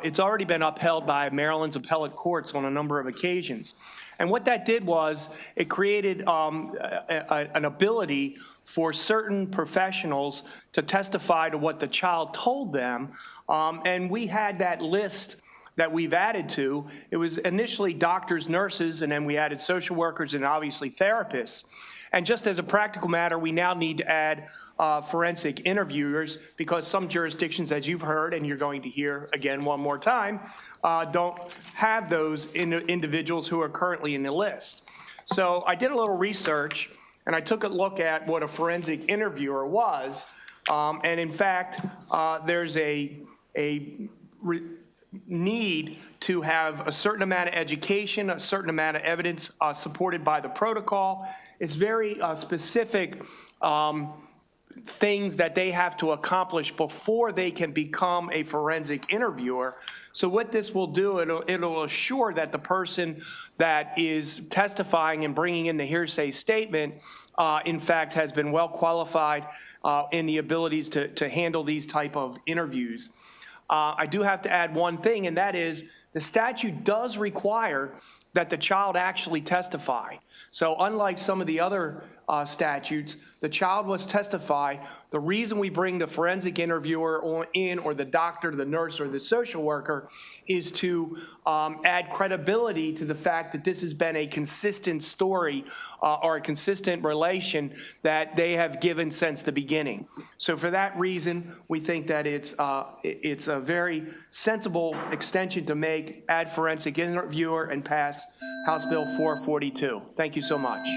It's already been upheld by Maryland's appellate courts on a number of occasions. And what that did was it created an ability for certain professionals to testify to what the child told them. And we had that list that we've added to. It was initially doctors, nurses, and then we added social workers and obviously therapists. And just as a practical matter, we now need to add forensic interviewers because some jurisdictions, as you've heard, and you're going to hear again one more time, don't have those individuals who are currently in the list. So I did a little research and I took a look at what a forensic interviewer was. And in fact, there's a need to have a certain amount of education, a certain amount of evidence supported by the protocol. It's very specific things that they have to accomplish before they can become a forensic interviewer. So what this will do, it'll assure that the person that is testifying and bringing in the hearsay statement, in fact, has been well qualified in the abilities to handle these type of interviews. I do have to add one thing, and that is the statute does require that the child actually testify. So unlike some of the other statutes, the child must testify. The reason we bring the forensic interviewer in, or the doctor, the nurse, or the social worker, is to add credibility to the fact that this has been a consistent story or a consistent relation that they have given since the beginning. So for that reason, we think that it's a very sensible extension to make, add forensic interviewer, and pass House Bill 442. Thank you so much.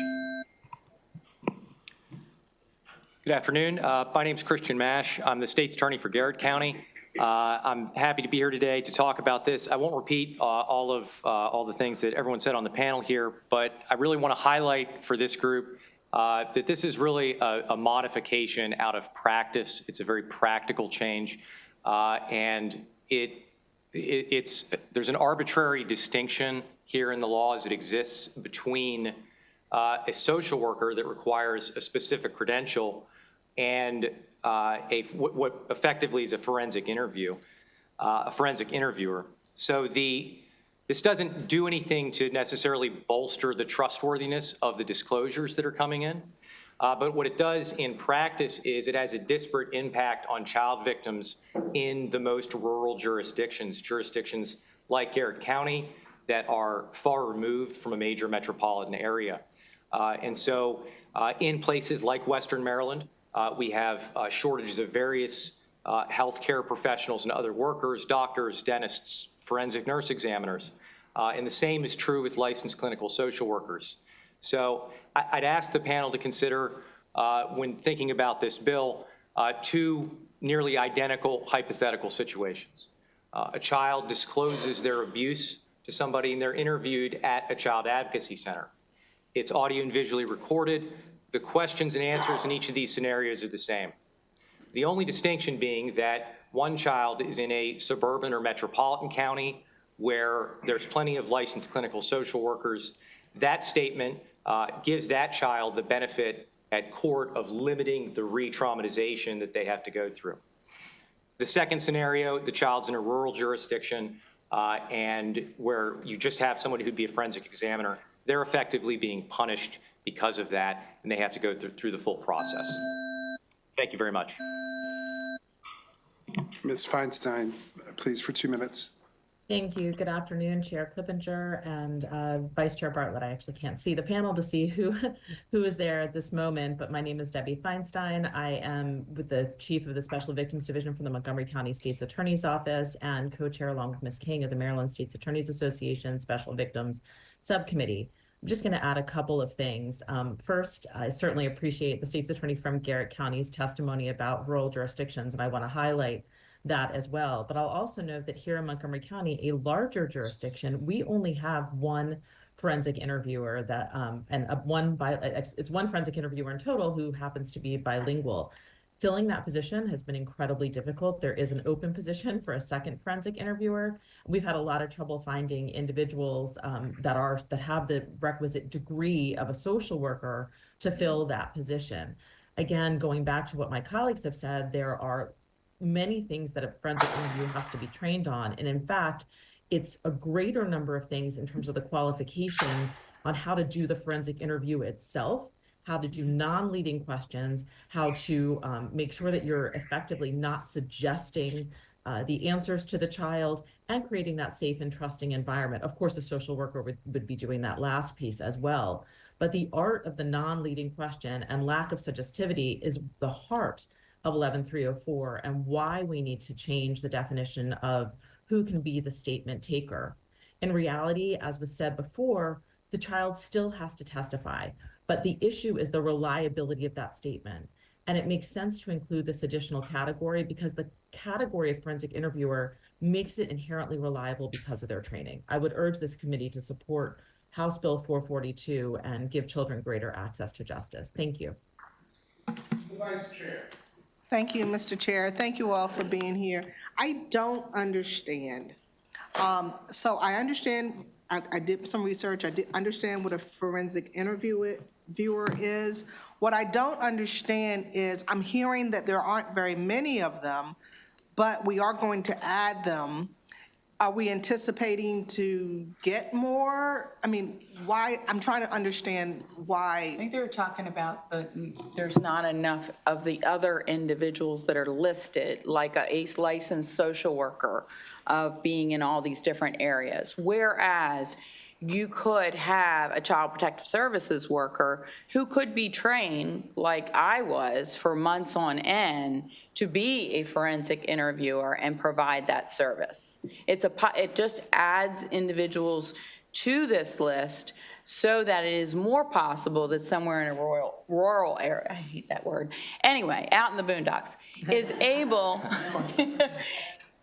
Good afternoon. My name is Christian Mash. I'm the state's attorney for Garrett County. I'm happy to be here today to talk about this. I won't repeat all the things that everyone said on the panel here, but I really want to highlight for this group that this is really a modification out of practice. It's a very practical change, and there's an arbitrary distinction here in the law as it exists between a social worker that requires a specific credential and what effectively is a forensic interviewer. So this doesn't do anything to necessarily bolster the trustworthiness of the disclosures that are coming in. But what it does in practice is it has a disparate impact on child victims in the most rural jurisdictions like Garrett County that are far removed from a major metropolitan area. And so in places like Western Maryland, we have shortages of various healthcare professionals and other workers, doctors, dentists, forensic nurse examiners. And the same is true with licensed clinical social workers. So I'd ask the panel to consider, when thinking about this bill, two nearly identical hypothetical situations. A child discloses their abuse to somebody and they're interviewed at a child advocacy center. It's audio and visually recorded. The questions and answers in each of these scenarios are the same. The only distinction being that one child is in a suburban or metropolitan county where there's plenty of licensed clinical social workers. That statement gives that child the benefit at court of limiting the re-traumatization that they have to go through. The second scenario, the child's in a rural jurisdiction and where you just have somebody who'd be a forensic examiner, they're effectively being punished because of that, and they have to go through the full process. Thank you very much. Ms. Feinstein, please, for 2 minutes. Thank you. Good afternoon, Chair Clippinger and Vice Chair Bartlett. I actually can't see the panel to see who is there at this moment, but my name is Debbie Feinstein. I am with the Chief of the Special Victims Division from the Montgomery County State's Attorney's Office and co-chair along with Ms. King of the Maryland State's Attorneys Association Special Victims Subcommittee. I'm just going to add a couple of things. First, I certainly appreciate the State's Attorney from Garrett County's testimony about rural jurisdictions, and I want to highlight that as well. But I'll also note that here in Montgomery County, a larger jurisdiction, we only have one forensic interviewer that, it's one forensic interviewer in total who happens to be bilingual. Filling that position has been incredibly difficult. There is an open position for a second forensic interviewer. We've had a lot of trouble finding individuals that have the requisite degree of a social worker to fill that position. Again, going back to what my colleagues have said, there are many things that a forensic interview has to be trained on. And in fact, it's a greater number of things in terms of the qualifications on how to do the forensic interview itself, how to do non-leading questions, how to make sure that you're effectively not suggesting the answers to the child and creating that safe and trusting environment. Of course, a social worker would be doing that last piece as well. But the art of the non-leading question and lack of suggestivity is the heart of 11304 and why we need to change the definition of who can be the statement taker. In reality, as was said before, the child still has to testify, but the issue is the reliability of that statement. And it makes sense to include this additional category because the category of forensic interviewer makes it inherently reliable because of their training. I would urge this committee to support House Bill 442 and give children greater access to justice. Thank you. Vice Chair. Thank you, Mr. Chair. Thank you all for being here. I don't understand. So I understand, I did some research. I did understand what a forensic interviewer is. What I don't understand is I'm hearing that there aren't very many of them, but we are going to add them. Are we anticipating to get more? I mean, why? I'm trying to understand why. I think they were talking about there's not enough of the other individuals that are listed, like a licensed social worker, of being in all these different areas. Whereas you could have a child protective services worker who could be trained, like I was, for months on end to be a forensic interviewer and provide that service. It just adds individuals to this list so that it is more possible that somewhere in a rural area, I hate that word, anyway, out in the boondocks, is able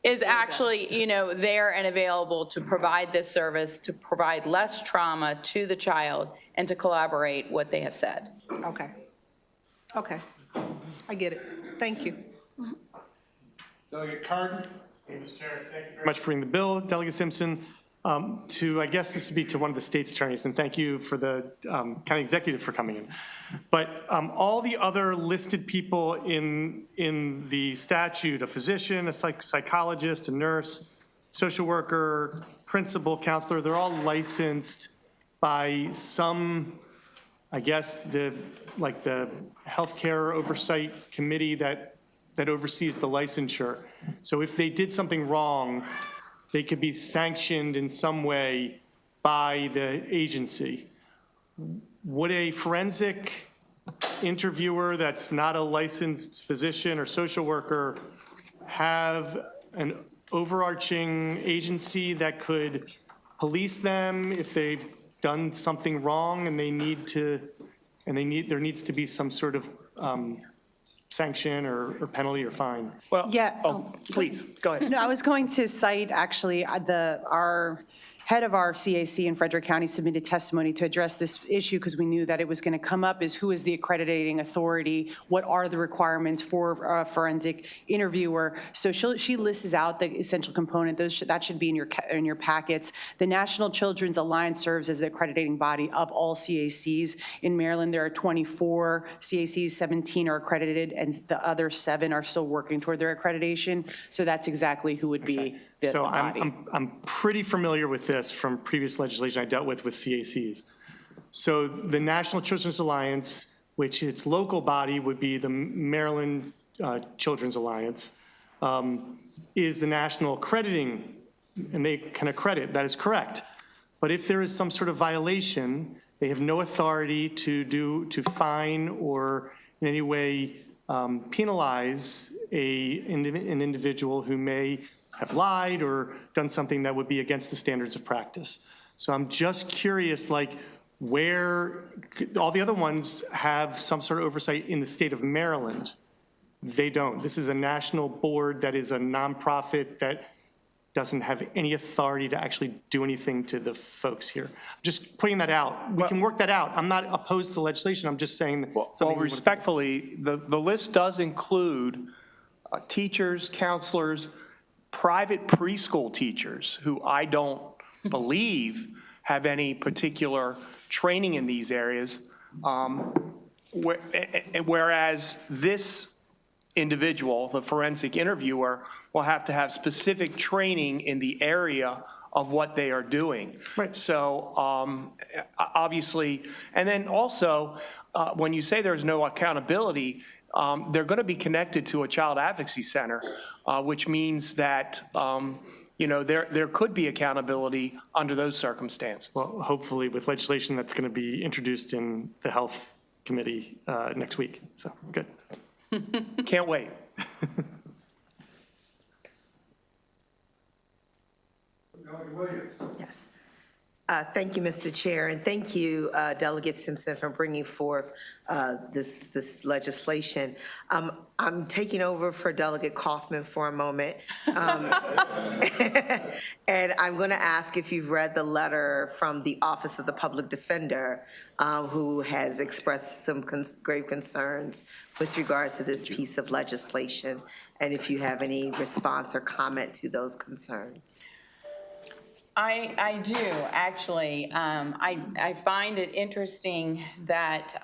is actually, you know, there and available to provide this service, to provide less trauma to the child, and to collaborate what they have said. Okay. Okay. I get it. Thank you. Delegate Cardin. Mr. Chair, thank you very much for bringing the bill. Delegate Simpson, I guess this would be to one of the state's attorneys, and thank you for the county executive for coming in. But all the other listed people in the statute, a physician, a psychologist, a nurse, social worker, principal, counselor, they're all licensed by some, I guess, the healthcare oversight committee that oversees the licensure. So if they did something wrong, they could be sanctioned in some way by the agency. would a forensic interviewer that's not a licensed physician or social worker have an overarching agency that could police them if they've done something wrong and there needs to be some sort of sanction or penalty or fine? Well, Yeah. please, go ahead. No, I was going to cite, actually, our head of our CAC in Frederick County submitted testimony to address this issue because we knew that it was going to come up, is who is the accrediting authority? What are the requirements for a forensic interviewer? So she lists out the essential component. That should be in your packets. The National Children's Alliance serves as the accrediting body of all CACs. In Maryland, there are 24 CACs, 17 are accredited, and the other 7 are still working toward their accreditation. So that's exactly who would be the So body. I'm pretty familiar with this from previous legislation I dealt with CACs. So the National Children's Alliance, which its local body would be the Maryland Children's Alliance, is the national accrediting, and they can accredit, that is correct. But if there is some sort of violation, they have no authority to fine or in any way penalize an individual who may have lied or done something that would be against the standards of practice. So I'm just curious, like, where all the other ones have some sort of oversight in the state of Maryland. They don't. This is a national board that is a nonprofit that doesn't have any authority to actually do anything to the folks here. Just putting that out. We can work that out. I'm not opposed to the legislation. I'm just saying. Well, respectfully, the list does include teachers, counselors, private preschool teachers who I don't believe have any particular training in these areas, whereas this individual, the forensic interviewer, will have to have specific training in the area of what they are doing. Right. So obviously, and then also, when you say there's no accountability, they're going to be connected to a child advocacy center, which means that there could be accountability under those circumstances. Well, hopefully with legislation that's going to be introduced in the Health Committee next week. So good. Can't wait. Yes. Thank you, Mr. Chair, and thank you, Delegate Simpson, for bringing forth this legislation. I'm taking over for Delegate Kaufman for a moment. And I'm going to ask if you've read the letter from the Office of the Public Defender, who has expressed some grave concerns with regards to this piece of legislation, and if you have any response or comment to those concerns. I do, actually. I find it interesting that,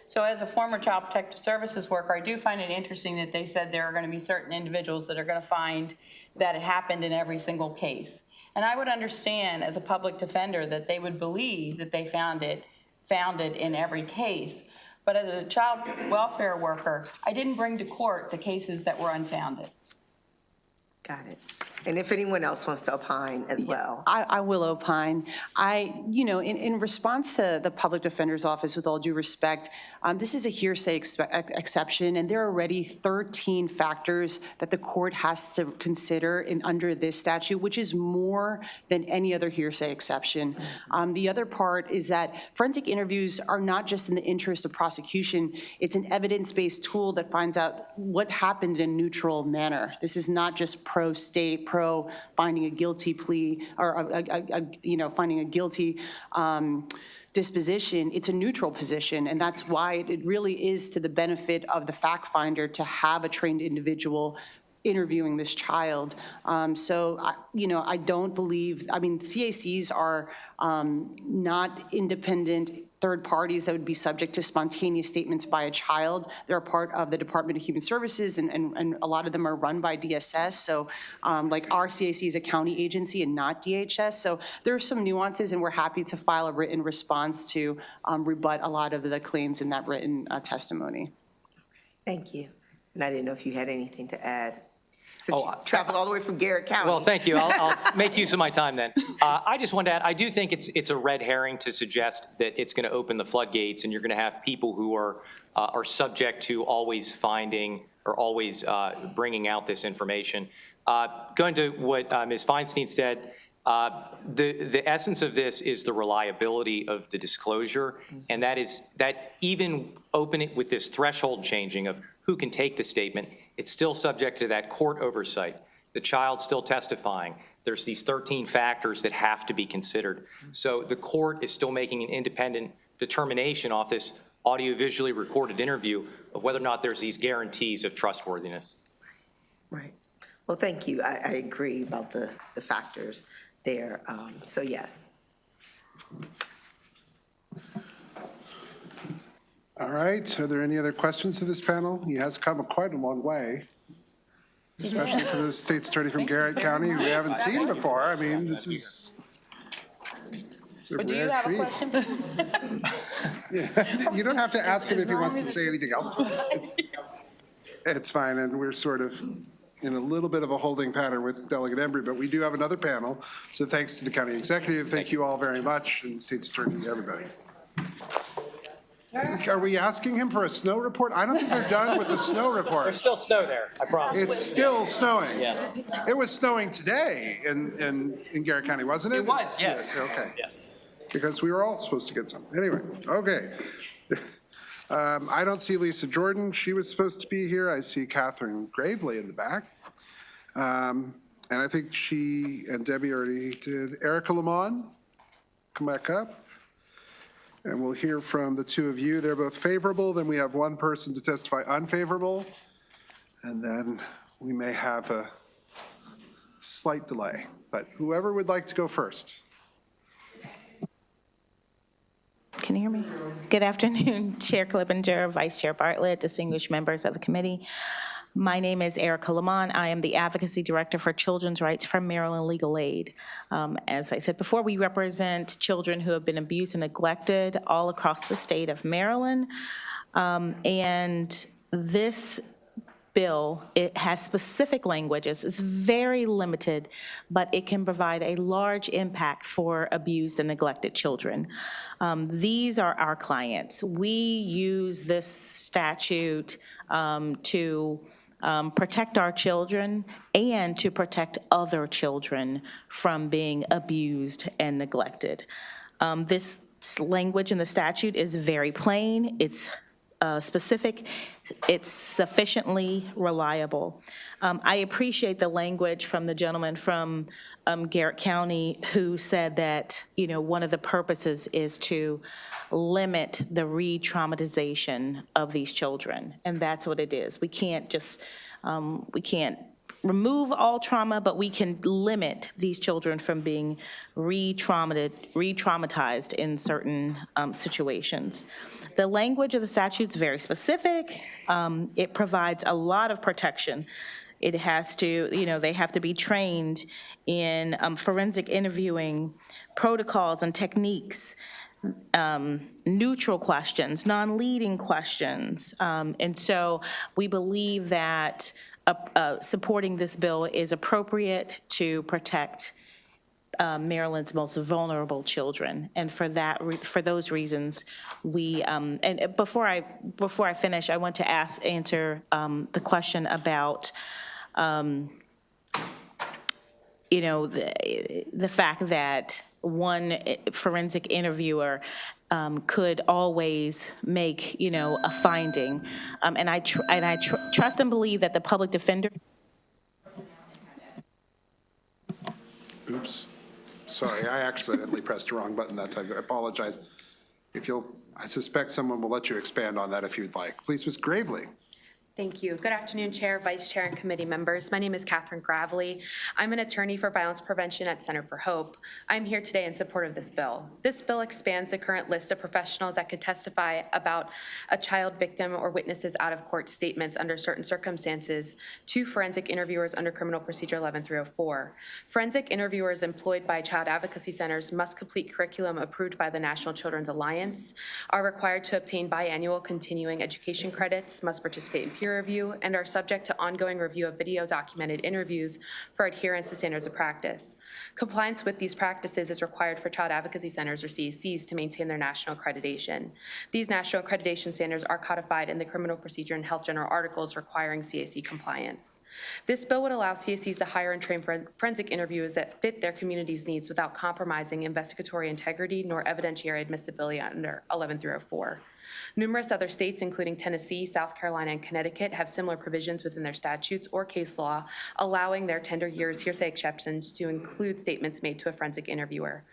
so as a former Child Protective Services worker, I do find it interesting that they said there are going to be certain individuals that are going to find that it happened in every single case. And I would understand as a public defender that they would believe that they found it in every case. But as a child welfare worker, I didn't bring to court the cases that were unfounded. Got it. And if anyone else wants to opine as well. I will opine. In response to the Public Defender's Office, with all due respect, this is a hearsay exception, and there are already 13 factors that the court has to consider under this statute, which is more than any other hearsay exception. The other part is that forensic interviews are not just in the interest of prosecution. It's an evidence-based tool that finds out what happened in a neutral manner. This is not just pro-state, pro-finding a guilty plea, or finding a guilty disposition. It's a neutral position, and that's why it really is to the benefit of the fact finder to have a trained individual interviewing this child. I don't believe, CACs are not independent third parties that would be subject to spontaneous statements by a child. They're a part of the Department of Human Services, and a lot of them are run by DSS. So like our CAC is a county agency and not DHS. So there are some nuances, and we're happy to file a written response to rebut a lot of the claims in that written testimony. Thank you. And I didn't know if you had anything to add. since you traveled all the way from Garrett County. Well, thank you. I'll make use of my time then. I just wanted to add, I do think it's a red herring to suggest that it's going to open the floodgates and you're going to have people who are subject to always finding or always bringing out this information. Going to what Ms. Feinstein said, the essence of this is the reliability of the disclosure, and that is that even open it with this threshold changing of who can take the statement, it's still subject to that court oversight. The child's still testifying. There's these 13 factors that have to be considered. So the court is still making an independent determination off this audiovisually recorded interview of whether or not there's these guarantees of trustworthiness. Right. Well, thank you. I agree about the factors there. So yes. All right, are there any other questions of this panel? He has come quite a long way, especially for the state's attorney from Garrett County, who we haven't seen before. I mean, this is a But do you rare have a treat. question? Yeah. You don't have to ask him if he wants to say anything else. It's fine, and we're sort of in a little bit of a holding pattern with Delegate Embry, but we do have another panel. So thanks to the county executive. Thank you all very much, and state's attorney, everybody. Are we asking him for a snow report? I don't think they're done with the snow report. There's still snow there, I promise. It's still snowing. Yeah. It was snowing today in Garrett County, wasn't it? It was, yes. Yeah, okay. Yes. Because we were all supposed to get some. Anyway, okay. I don't see Lisa Jordan. She was supposed to be here. I see Catherine Gravely in the back. And I think she and Debbie already did. Erica Lamont, come back up. And we'll hear from the two of you. They're both favorable. Then we have one person to testify unfavorable. And then we may have a slight delay. But whoever would like to go first. Can you hear me? Good afternoon, Chair Clippinger, Vice Chair Bartlett, distinguished members of the committee. My name is Erica Lamont. I am the Advocacy Director for Children's Rights from Maryland Legal Aid. As I said before, we represent children who have been abused and neglected all across the state of Maryland. And this bill, it has specific languages. It's very limited, but it can provide a large impact for abused and neglected children. These are our clients. We use this statute to protect our children and to protect other children from being abused and neglected. This language in the statute is very plain. It's specific, it's sufficiently reliable. I appreciate the language from the gentleman from Garrett County who said that, you know, one of the purposes is to limit the re-traumatization of these children, and that's what it is. We can't just, we can't remove all trauma, but we can limit these children from being re-traumatized in certain situations. The language of the statute is very specific. It provides a lot of protection. It has to, you know, they have to be trained in forensic interviewing protocols and techniques, neutral questions, non-leading questions. And so we believe that supporting this bill is appropriate to protect Maryland's most vulnerable children, and for those reasons, we and before I finish, I want to answer the question about you know, the fact that one forensic interviewer could always make, you know, a finding, and I trust and believe that the public defender. Oops. Sorry, I accidentally pressed the wrong button that time. I apologize. If you'll, I suspect someone will let you expand on that if you'd like. Please, Ms. Gravely. Thank you. Good afternoon, Chair, Vice Chair, and committee members. My name is Catherine Gravely. I'm an attorney for violence prevention at Center for Hope. I'm here today in support of this bill. This bill expands the current list of professionals that could testify about a child victim or witnesses out-of-court statements under certain circumstances to forensic interviewers under Criminal Procedure 11304. Forensic interviewers employed by child advocacy centers must complete curriculum approved by the National Children's Alliance, are required to obtain biannual continuing education credits, must participate in peer peer review, and are subject to ongoing review of video documented interviews for adherence to standards of practice. Compliance with these practices is required for child advocacy centers or CACs to maintain their national accreditation. These national accreditation standards are codified in the Criminal Procedure and Health General articles requiring CAC compliance. This bill would allow CACs to hire and train forensic interviewers that fit their community's needs without compromising investigatory integrity nor evidentiary admissibility under 11304. Numerous other states, including Tennessee, South Carolina, and Connecticut, have similar provisions within their statutes or case law, allowing their tender years hearsay exceptions to include statements made to a forensic interviewer.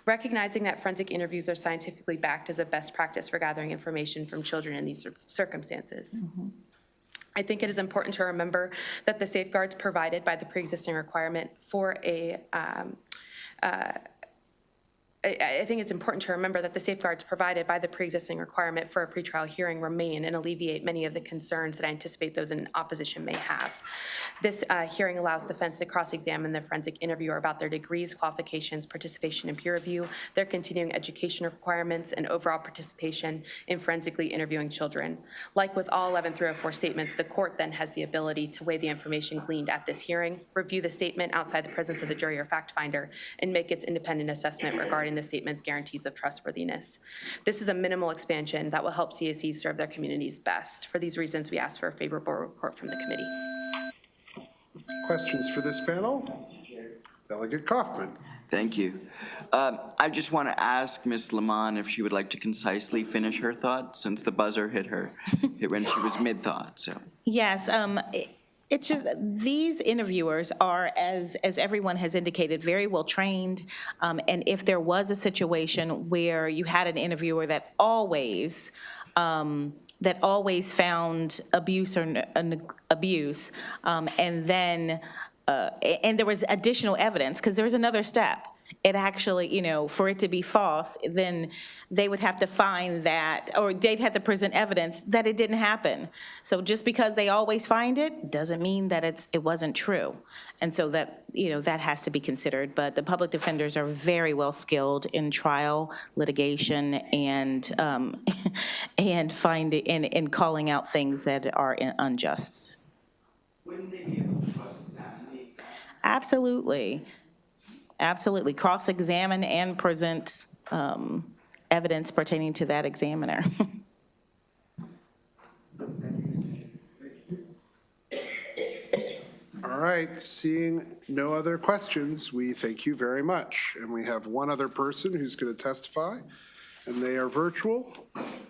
Recognizing that forensic interviews are scientifically backed as a best practice for gathering information from children in these circumstances. I think it is important to remember that the safeguards provided by the pre-existing requirement for I think it's important to remember that the safeguards provided by the pre-existing requirement for a pretrial hearing remain and alleviate many of the concerns that I anticipate those in opposition may have. This hearing allows defense to cross-examine the forensic interviewer about their degrees, qualifications, participation in peer review, their continuing education requirements, and overall participation in forensically interviewing children. Like with all 11304 statements, the court then has the ability to weigh the information gleaned at this hearing, review the statement outside the presence of the jury or fact finder, and make its independent assessment regarding the statement's guarantees of trustworthiness. This is a minimal expansion that will help CACs serve their communities best. For these reasons, we ask for a favorable report from the committee. Questions for this panel? Delegate Kaufman. Thank you. I just want to ask Ms. Lamont if she would like to concisely finish her thought, since the buzzer hit when she was mid-thought, so. Yes, it's just, these interviewers are, as everyone has indicated, very well trained. And if there was a situation where you had an interviewer that always found abuse or abuse, and then, and there was additional evidence, because there's another step. It actually, for it to be false, then they would have to find that, or they'd have to present evidence that it didn't happen. So just because they always find it doesn't mean that it wasn't true. And so that, that has to be considered. But the public defenders are very well skilled in trial litigation and in calling out things that are unjust. Wouldn't they be able to cross-examine the examiner? Absolutely. Absolutely. Cross-examine and present evidence pertaining to that examiner. All right, seeing no other questions, we thank you very much. And we have one other person who's going to testify, and they are virtual.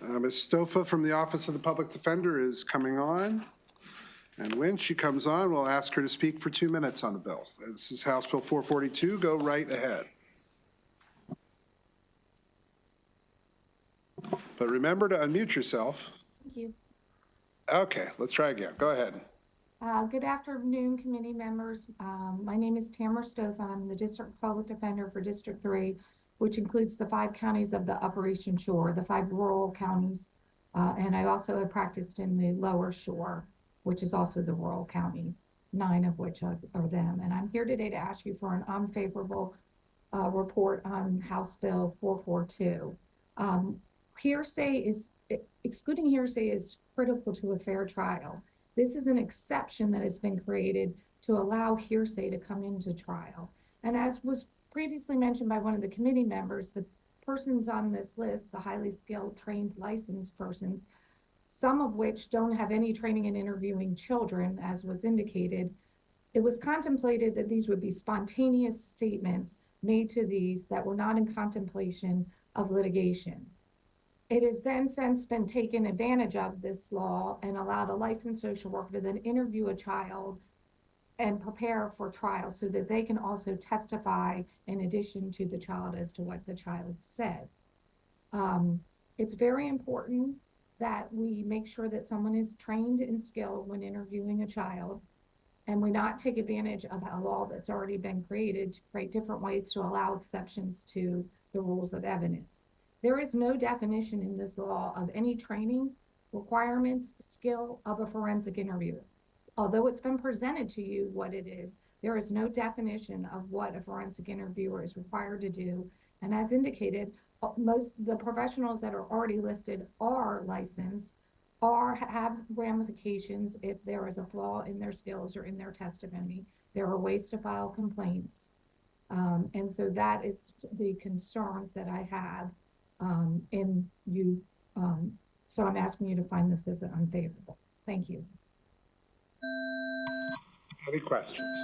Ms. Stofa from the Office of the Public Defender is coming on. And when she comes on, we'll ask her to speak for 2 minutes on the bill. This is House Bill 442. Go right ahead. But remember to unmute yourself. Thank you. Okay, let's try again. Go ahead. Good afternoon, committee members. My name is Tamara Stofa. I'm the District Public Defender for District 3, which includes the 5 counties of the Upper Eastern Shore, the 5 rural counties. And I also have practiced in the Lower Shore, which is also the rural counties, 9 of which are them. And I'm here today to ask you for an unfavorable report on House Bill 442. Excluding hearsay is critical to a fair trial. This is an exception that has been created to allow hearsay to come into trial. And as was previously mentioned by one of the committee members, the persons on this list, the highly skilled, trained, licensed persons, some of which don't have any training in interviewing children, as was indicated, it was contemplated that these would be spontaneous statements made to these that were not in contemplation of litigation. It has then since been taken advantage of, this law, and allowed a licensed social worker to then interview a child and prepare for trial so that they can also testify in addition to the child as to what the child said. It's very important that we make sure that someone is trained and skilled when interviewing a child, and we not take advantage of a law that's already been created to create different ways to allow exceptions to the rules of evidence. There is no definition in this law of any training, requirements, skill of a forensic interviewer. Although it's been presented to you what it is, there is no definition of what a forensic interviewer is required to do. And as indicated, most of the professionals that are already listed are licensed or have ramifications if there is a flaw in their skills or in their testimony. There are ways to file complaints. And so that is the concerns that I have in you. So I'm asking you to find this as unfavorable. Thank you. Any questions?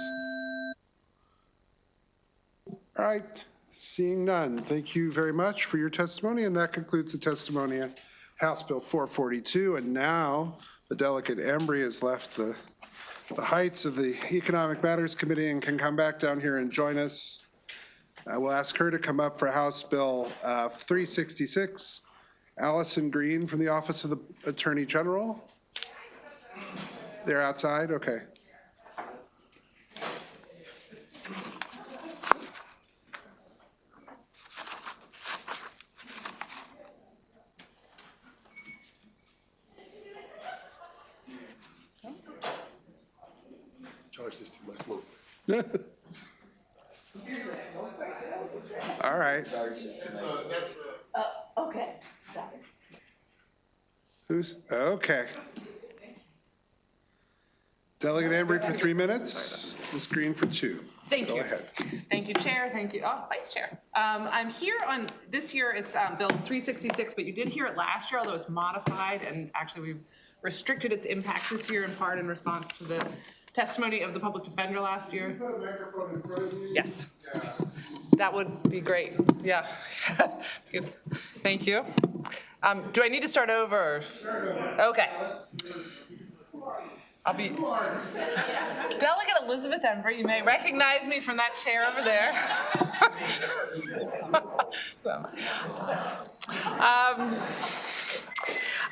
All right, seeing none, thank you very much for your testimony, and that concludes the testimony on House Bill 442. And now the Delegate Embry has left the heights of the Economic Matters Committee and can come back down here and join us. I will ask her to come up for House Bill 366. Allison Green from the Office of the Attorney General. They're outside, okay. Charge this to my smoke. All right. Okay. Who's, okay. Delegate Embry for 3 minutes, Ms. Green for 2. Thank Go you. ahead. Thank you, Chair. Thank you. Oh, Vice Chair. I'm here on, this year it's Bill 366, but you did hear it last year, although it's modified, and actually we've restricted its impacts this year in part in response to the testimony of the public defender last year. Can you put a microphone in front of you? Yes. That would be great. Yeah. Good. Thank you. Do I need to start over? Okay. I'll be Delegate Elizabeth Embry. You may recognize me from that chair over there.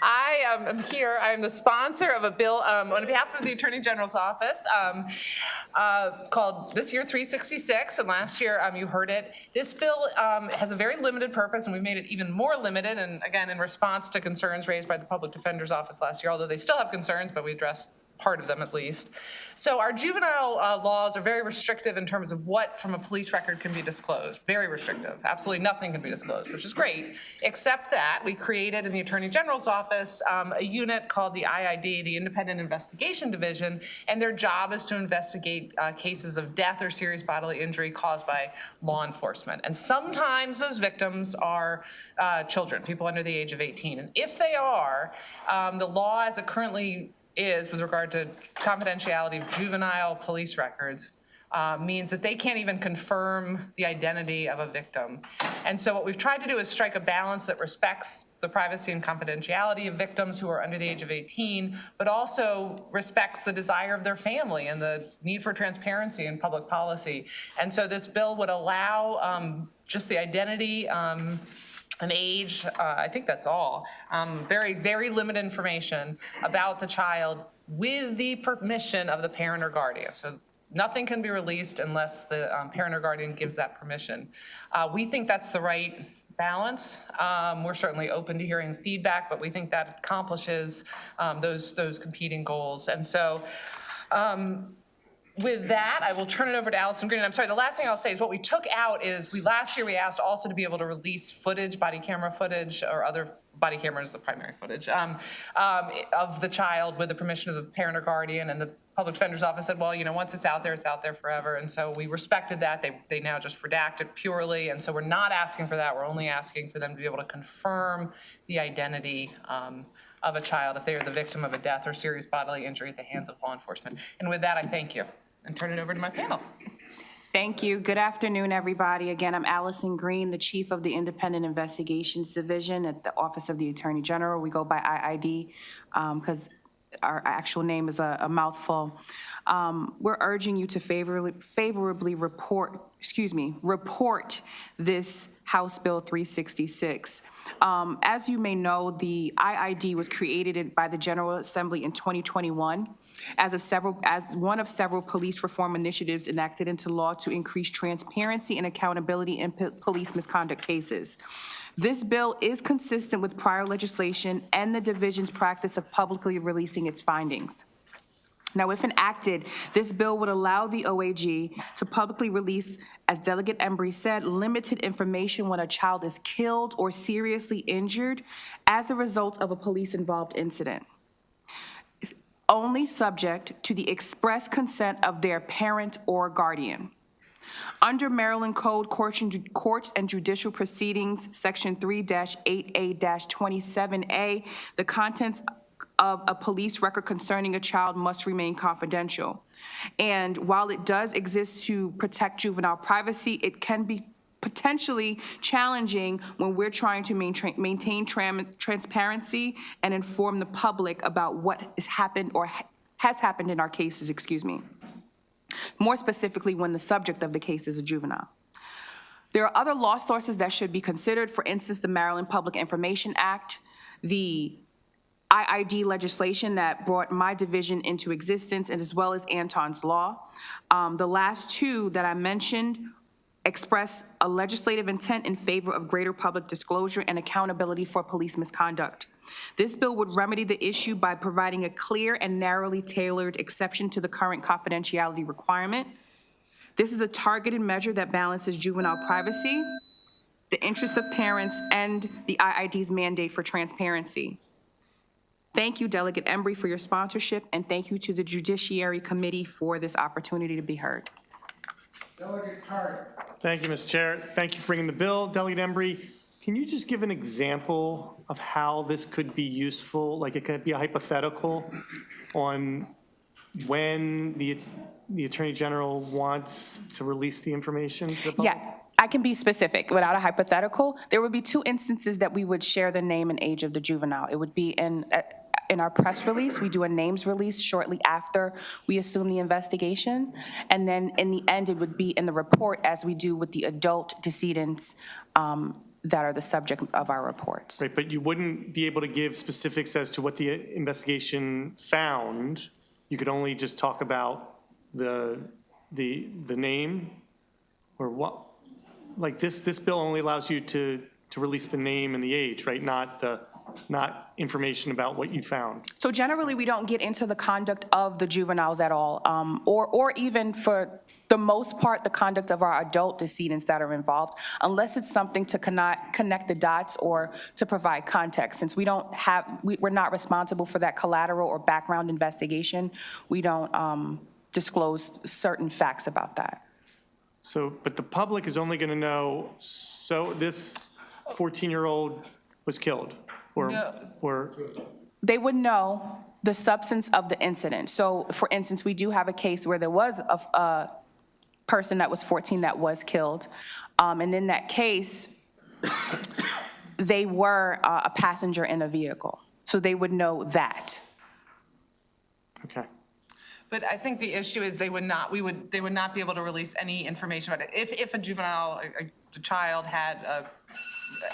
I am here. I am the sponsor of a bill on behalf of the Attorney General's office called this year 366, and last year you heard it. This bill has a very limited purpose, and we've made it even more limited, and again, in response to concerns raised by the Public Defender's Office last year, although they still have concerns, but we addressed part of them at least. So our juvenile laws are very restrictive in terms of what from a police record can be disclosed. Very restrictive. Absolutely nothing can be disclosed, which is great, except that we created in the Attorney General's office a unit called the IID, the Independent Investigation Division, and their job is to investigate cases of death or serious bodily injury caused by law enforcement. And sometimes those victims are children, people under the age of 18. And if they are, the law as it currently is with regard to confidentiality of juvenile police records means that they can't even confirm the identity of a victim. And so what we've tried to do is strike a balance that respects the privacy and confidentiality of victims who are under the age of 18, but also respects the desire of their family and the need for transparency in public policy. And so this bill would allow just the identity, an age, I think that's all. Very, very limited information about the child with the permission of the parent or guardian. So nothing can be released unless the parent or guardian gives that permission. We think that's the right balance. We're certainly open to hearing feedback, but we think that accomplishes those competing goals. And so, with that, I will turn it over to Allison Green. And I'm sorry, the last thing I'll say is what we took out is last year we asked also to be able to release footage, body camera footage, or other body camera is the primary footage, of the child with the permission of the parent or guardian. And the Public Defender's Office said, well, you know, once it's out there forever. And so we respected that. They now just redact it purely. And so we're not asking for that. We're only asking for them to be able to confirm the identity of a child if they are the victim of a death or serious bodily injury at the hands of law enforcement. And with that, I thank you and turn it over to my panel. Thank you. Good afternoon, everybody. Again, I'm Allison Green, the Chief of the Independent Investigations Division at the Office of the Attorney General. We go by IID because our actual name is a mouthful. We're urging you to favorably report this House Bill 366. As you may know, the IID was created by the General Assembly in 2021 as one of several police reform initiatives enacted into law to increase transparency and accountability in police misconduct cases. This bill is consistent with prior legislation and the division's practice of publicly releasing its findings. Now, if enacted, this bill would allow the OAG to publicly release, as Delegate Embry said, limited information when a child is killed or seriously injured as a result of a police-involved incident. only subject to the express consent of their parent or guardian. Under Maryland Code Courts and Judicial Proceedings, Section 3-8A-27A, the contents of a police record concerning a child must remain confidential. And while it does exist to protect juvenile privacy, it can be potentially challenging when we're trying to maintain transparency and inform the public about what has happened or has happened in our cases, more specifically when the subject of the case is a juvenile. There are other law sources that should be considered, for instance, the Maryland Public Information Act, the IID legislation that brought my division into existence, and as well as Anton's Law. The last two that I mentioned express a legislative intent in favor of greater public disclosure and accountability for police misconduct. This bill would remedy the issue by providing a clear and narrowly tailored exception to the current confidentiality requirement. This is a targeted measure that balances juvenile privacy, the interests of parents, and the IID's mandate for transparency. Thank you, Delegate Embry, for your sponsorship, and thank you to the Judiciary Committee for this opportunity to be heard. Delegate Carter. Thank you, Mr. Chair. Thank you for bringing the bill. Delegate Embry, can you just give an example of how this could be useful? Like it could be a hypothetical on when the Attorney General wants to release the information to the public? Yeah, I can be specific without a hypothetical. There would be two instances that we would share the name and age of the juvenile. It would be in our press release. We do a names release shortly after we assume the investigation. And then in the end, it would be in the report as we do with the adult decedents that are the subject of our reports. Right, but you wouldn't be able to give specifics as to what the investigation found. You could only just talk about the name, or what? Like this bill only allows you to release the name and the age, right? Not information about what you found. So generally, we don't get into the conduct of the juveniles at all, or even for the most part, the conduct of our adult decedents that are involved, unless it's something to connect the dots or to provide context. Since we're not responsible for that collateral or background investigation, we don't disclose certain facts about that. So, but the public is only going to know, so this 14-year-old was killed, or they would know the substance of the incident. So, for instance, we do have a case where there was a person that was 14 that was killed, and in that case, they were a passenger in a vehicle, so they would know that. Okay. But I think the issue is they would not be able to release any information about it. If a juvenile, a child had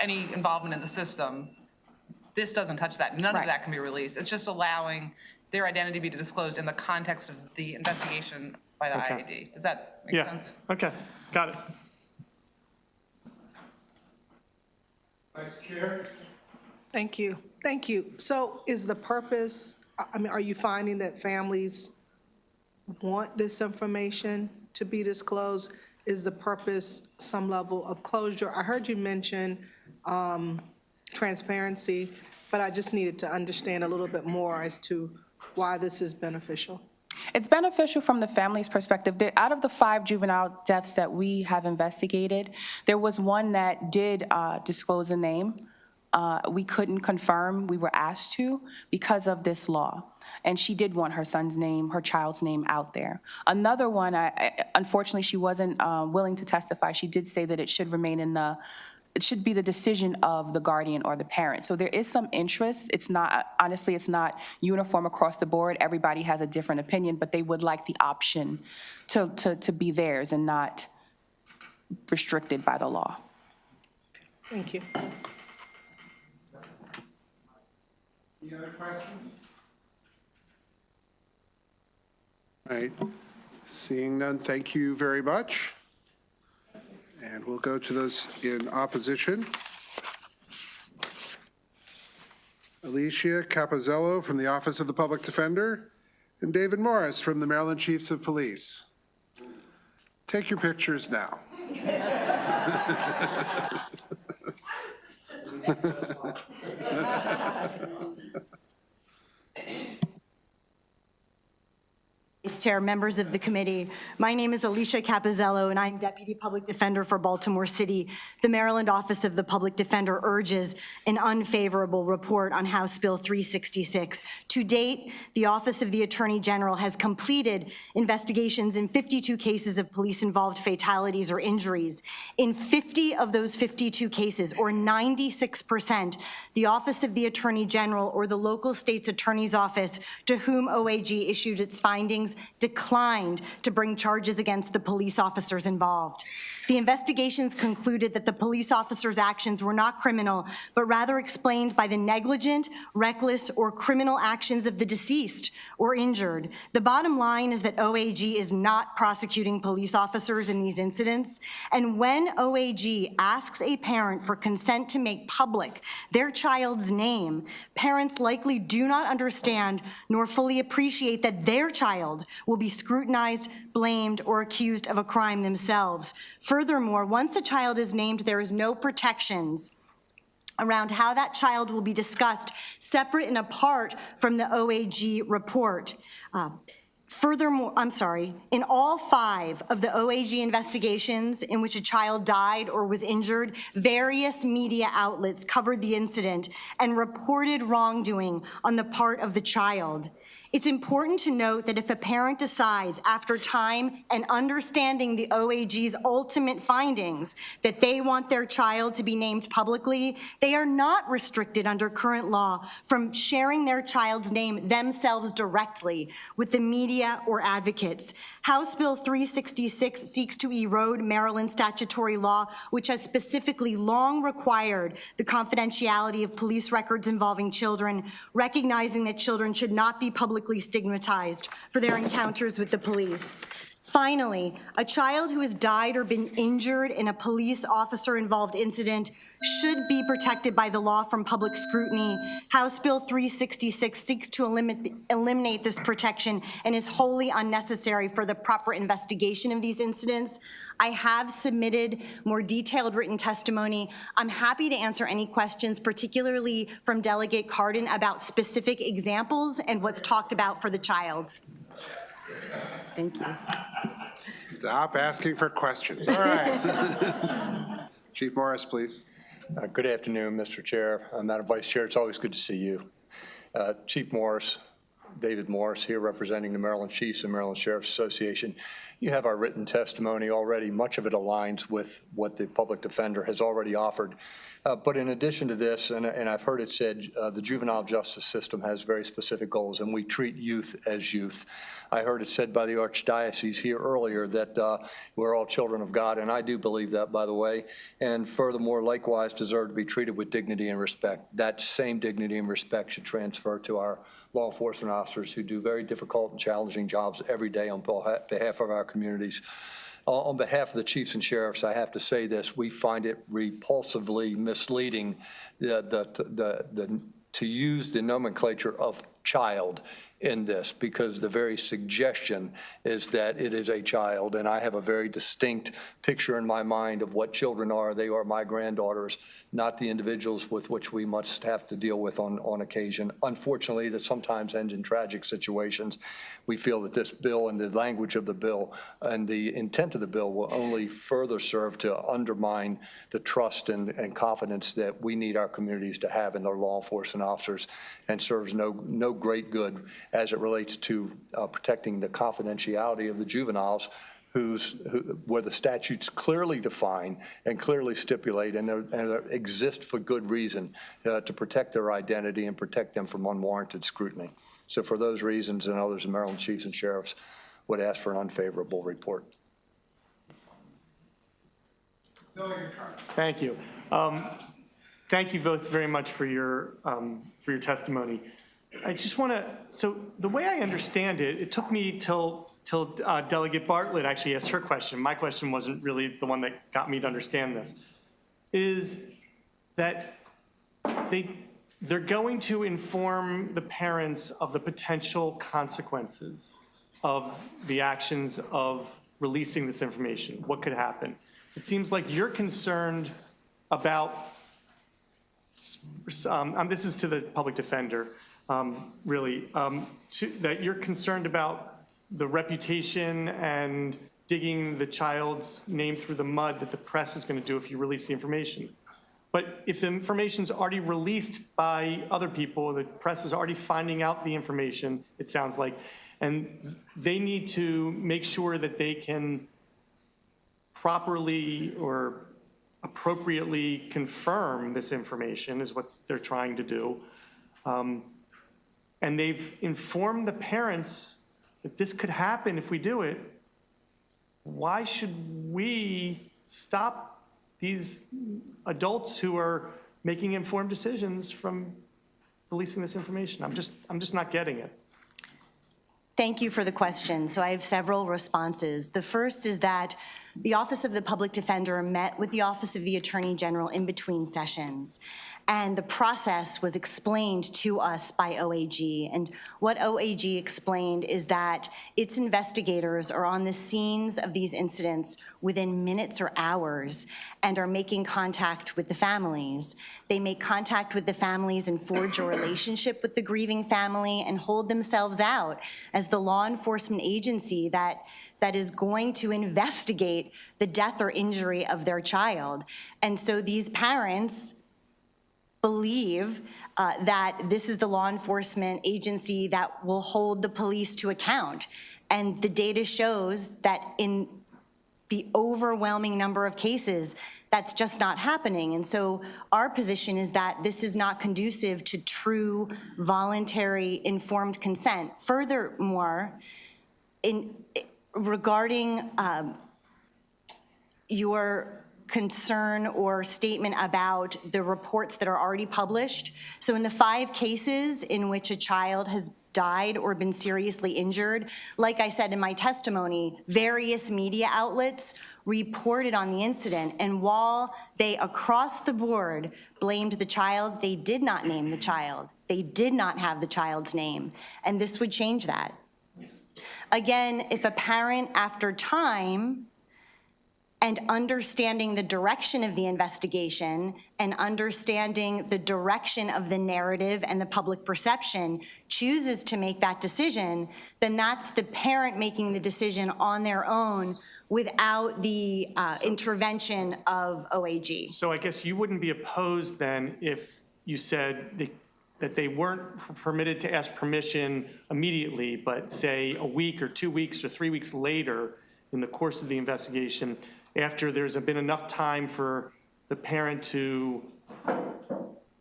any involvement in the system, this doesn't touch that. None of that can be released. It's just allowing their identity to be disclosed in the context of the investigation by the IAD. Does that make sense? Okay, got it. Vice Chair. Thank you. Thank you. So is the purpose, I mean, are you finding that families want this information to be disclosed? Is the purpose some level of closure? I heard you mention transparency, but I just needed to understand a little bit more as to why this is beneficial. It's beneficial from the family's perspective. Out of the 5 juvenile deaths that we have investigated, there was one that did disclose a name. We couldn't confirm, we were asked to because of this law. And she did want her son's name, her child's name out there. Another one, unfortunately, she wasn't willing to testify. She did say that it should remain it should be the decision of the guardian or the parent. So there is some interest. It's not, honestly, it's not uniform across the board. Everybody has a different opinion, but they would like the option to be theirs and not restricted by the law. Thank you. Any other questions? All right, seeing none, thank you very much. And we'll go to those in opposition. Alicia Capozzello from the Office of the Public Defender and David Morris from the Maryland Chiefs of Police. Take your pictures now. Chair, members of the committee. My name is Alicia Capizzello, and I'm Deputy Public Defender for Baltimore City. The Maryland Office of the Public Defender urges an unfavorable report on House Bill 366. To date, the Office of the Attorney General has completed investigations in 52 cases of police-involved fatalities or injuries. In 50 of those 52 cases, or 96%, the Office of the Attorney General or the local state's attorney's office to whom OAG issued its findings declined to bring charges against the police officers involved. The investigations concluded that the police officers' actions were not criminal, but rather explained by the negligent, reckless, or criminal actions of the deceased or injured. The bottom line is that OAG is not prosecuting police officers in these incidents, and when OAG asks a parent for consent to make public their child's name, parents likely do not understand nor fully appreciate that their child will be scrutinized, blamed, or accused of a crime themselves. Furthermore, once a child is named, there is no protections around how that child will be discussed separate and apart from the OAG report. Furthermore, in all 5 of the OAG investigations in which a child died or was injured, various media outlets covered the incident and reported wrongdoing on the part of the child. It's important to note that if a parent decides, after time and understanding the OAG's ultimate findings, that they want their child to be named publicly, they are not restricted under current law from sharing their child's name themselves directly with the media or advocates. House Bill 366 seeks to erode Maryland statutory law, which has specifically long required the confidentiality of police records involving children, recognizing that children should not be publicly stigmatized for their encounters with the police. Finally, a child who has died or been injured in a police officer-involved incident should be protected by the law from public scrutiny. House Bill 366 seeks to eliminate this protection and is wholly unnecessary for the proper investigation of these incidents. I have submitted more detailed written testimony. I'm happy to answer any questions, particularly from Delegate Cardin, about specific examples and what's talked about for the child. Thank you. Stop asking for questions. All right. Chief Morris, please. Good afternoon, Mr. Chair. Madam Vice Chair, it's always good to see you. Chief Morris, David Morris here representing the Maryland Chiefs and Maryland Sheriff's Association. You have our written testimony already. Much of it aligns with what the public defender has already offered. But in addition to this, and I've heard it said, the juvenile justice system has very specific goals, and we treat youth as youth. I heard it said by the Archdiocese here earlier that we're all children of God, and I do believe that, by the way, and furthermore, likewise deserve to be treated with dignity and respect. That same dignity and respect should transfer to our law enforcement officers who do very difficult and challenging jobs every day on behalf of our communities. On behalf of the chiefs and sheriffs, I have to say this: we find it repulsively misleading to use the nomenclature of child in this, because the very suggestion is that it is a child, and I have a very distinct picture in my mind of what children are. They are my granddaughters, not the individuals with which we must have to deal with on occasion. Unfortunately, that sometimes ends in tragic situations. We feel that this bill and the language of the bill and the intent of the bill will only further serve to undermine the trust and confidence that we need our communities to have in their law enforcement officers, and serves no great good as it relates to protecting the confidentiality of the juveniles where the statutes clearly define and clearly stipulate and exist for good reason to protect their identity and protect them from unwarranted scrutiny. So for those reasons and others, the Maryland Chiefs and Sheriffs would ask for an unfavorable report. Thank you. Thank you both very much for your testimony. I just want to, so the way I understand it, it took me till Delegate Bartlett actually asked her question. My question wasn't really the one that got me to understand this, is that they're going to inform the parents of the potential consequences of the actions of releasing this information, what could happen. It seems like you're concerned about, this is to the public defender, really, that you're concerned about the reputation and digging the child's name through the mud that the press is going to do if you release the information. But if the information's already released by other people, the press is already finding out the information, it sounds like, and they need to make sure that they can properly or appropriately confirm this information is what they're trying to do. And they've informed the parents that this could happen if we do it. Why should we stop these adults who are making informed decisions from releasing this information? I'm just not getting it. Thank you for the question. So I have several responses. The first is that the Office of the Public Defender met with the Office of the Attorney General in between sessions, and the process was explained to us by OAG. And what OAG explained is that its investigators are on the scenes of these incidents within minutes or hours and are making contact with the families. They make contact with the families and forge a relationship with the grieving family and hold themselves out as the law enforcement agency that is going to investigate the death or injury of their child. And so these parents believe that this is the law enforcement agency that will hold the police to account. And the data shows that in the overwhelming number of cases, that's just not happening. And so our position is that this is not conducive to true voluntary informed consent. Furthermore, regarding your concern or statement about the reports that are already published. So in the 5 cases in which a child has died or been seriously injured, like I said in my testimony, various media outlets reported on the incident, and while they across the board blamed the child, they did not name the child. They did not have the child's name, and this would change that. Again, if a parent after time and understanding the direction of the investigation and understanding the direction of the narrative and the public perception chooses to make that decision, then that's the parent making the decision on their own without the intervention of OAG. So I guess you wouldn't be opposed then if you said that they weren't permitted to ask permission immediately, but say a week or 2 weeks or 3 weeks later in the course of the investigation, after there's been enough time for the parent to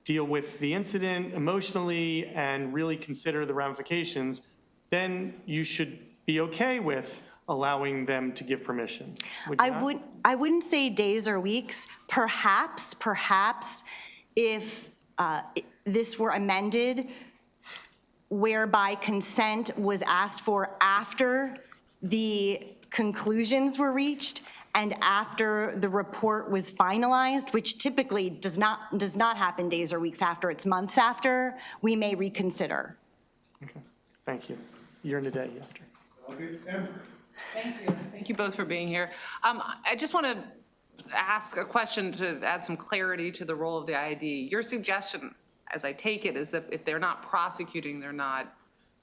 deal with the incident emotionally and really consider the ramifications, then you should be okay with allowing them to give permission. I wouldn't say days or weeks. Perhaps if this were amended whereby consent was asked for after the conclusions were reached and after the report was finalized, which typically does not happen days or weeks after, it's months after, we may reconsider. Okay, thank you. You're in the day after. Thank you. Thank you both for being here. I just want to ask a question to add some clarity to the role of the IAD. Your suggestion, as I take it, is that if they're not prosecuting, they're not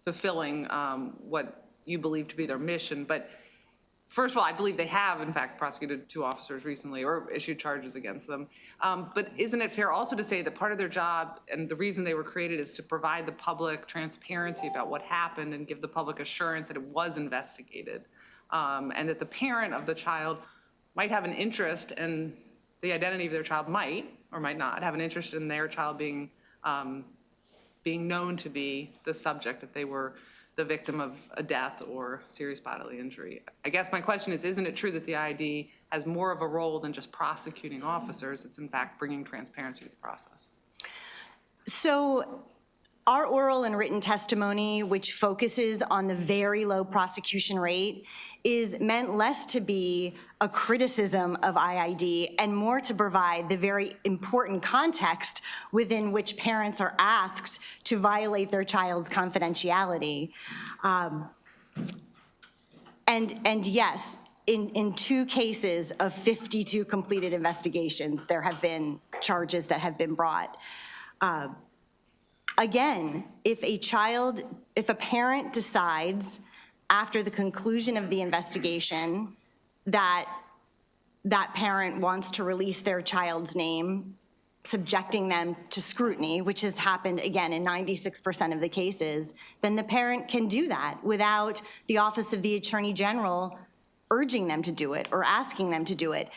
fulfilling what you believe to be their mission. But first of all, I believe they have, in fact, prosecuted 2 officers recently or issued charges against them. But isn't it fair also to say that part of their job and the reason they were created is to provide the public transparency about what happened and give the public assurance that it was investigated, and that the parent of the child might have an interest in the identity of their child, might or might not have an interest in their child being known to be the subject if they were the victim of a death or serious bodily injury. I guess my question is, isn't it true that the IAD has more of a role than just prosecuting officers? It's in fact bringing transparency to the process. So our oral and written testimony, which focuses on the very low prosecution rate, is meant less to be a criticism of IID and more to provide the very important context within which parents are asked to violate their child's confidentiality. And yes, in 2 cases of 52 completed investigations, there have been charges that have been brought. Again, if a parent decides after the conclusion of the investigation, that parent wants to release their child's name, subjecting them to scrutiny, which has happened, again, in 96% of the cases, then the parent can do that without the Office of the Attorney General urging them to do it or asking them to do it.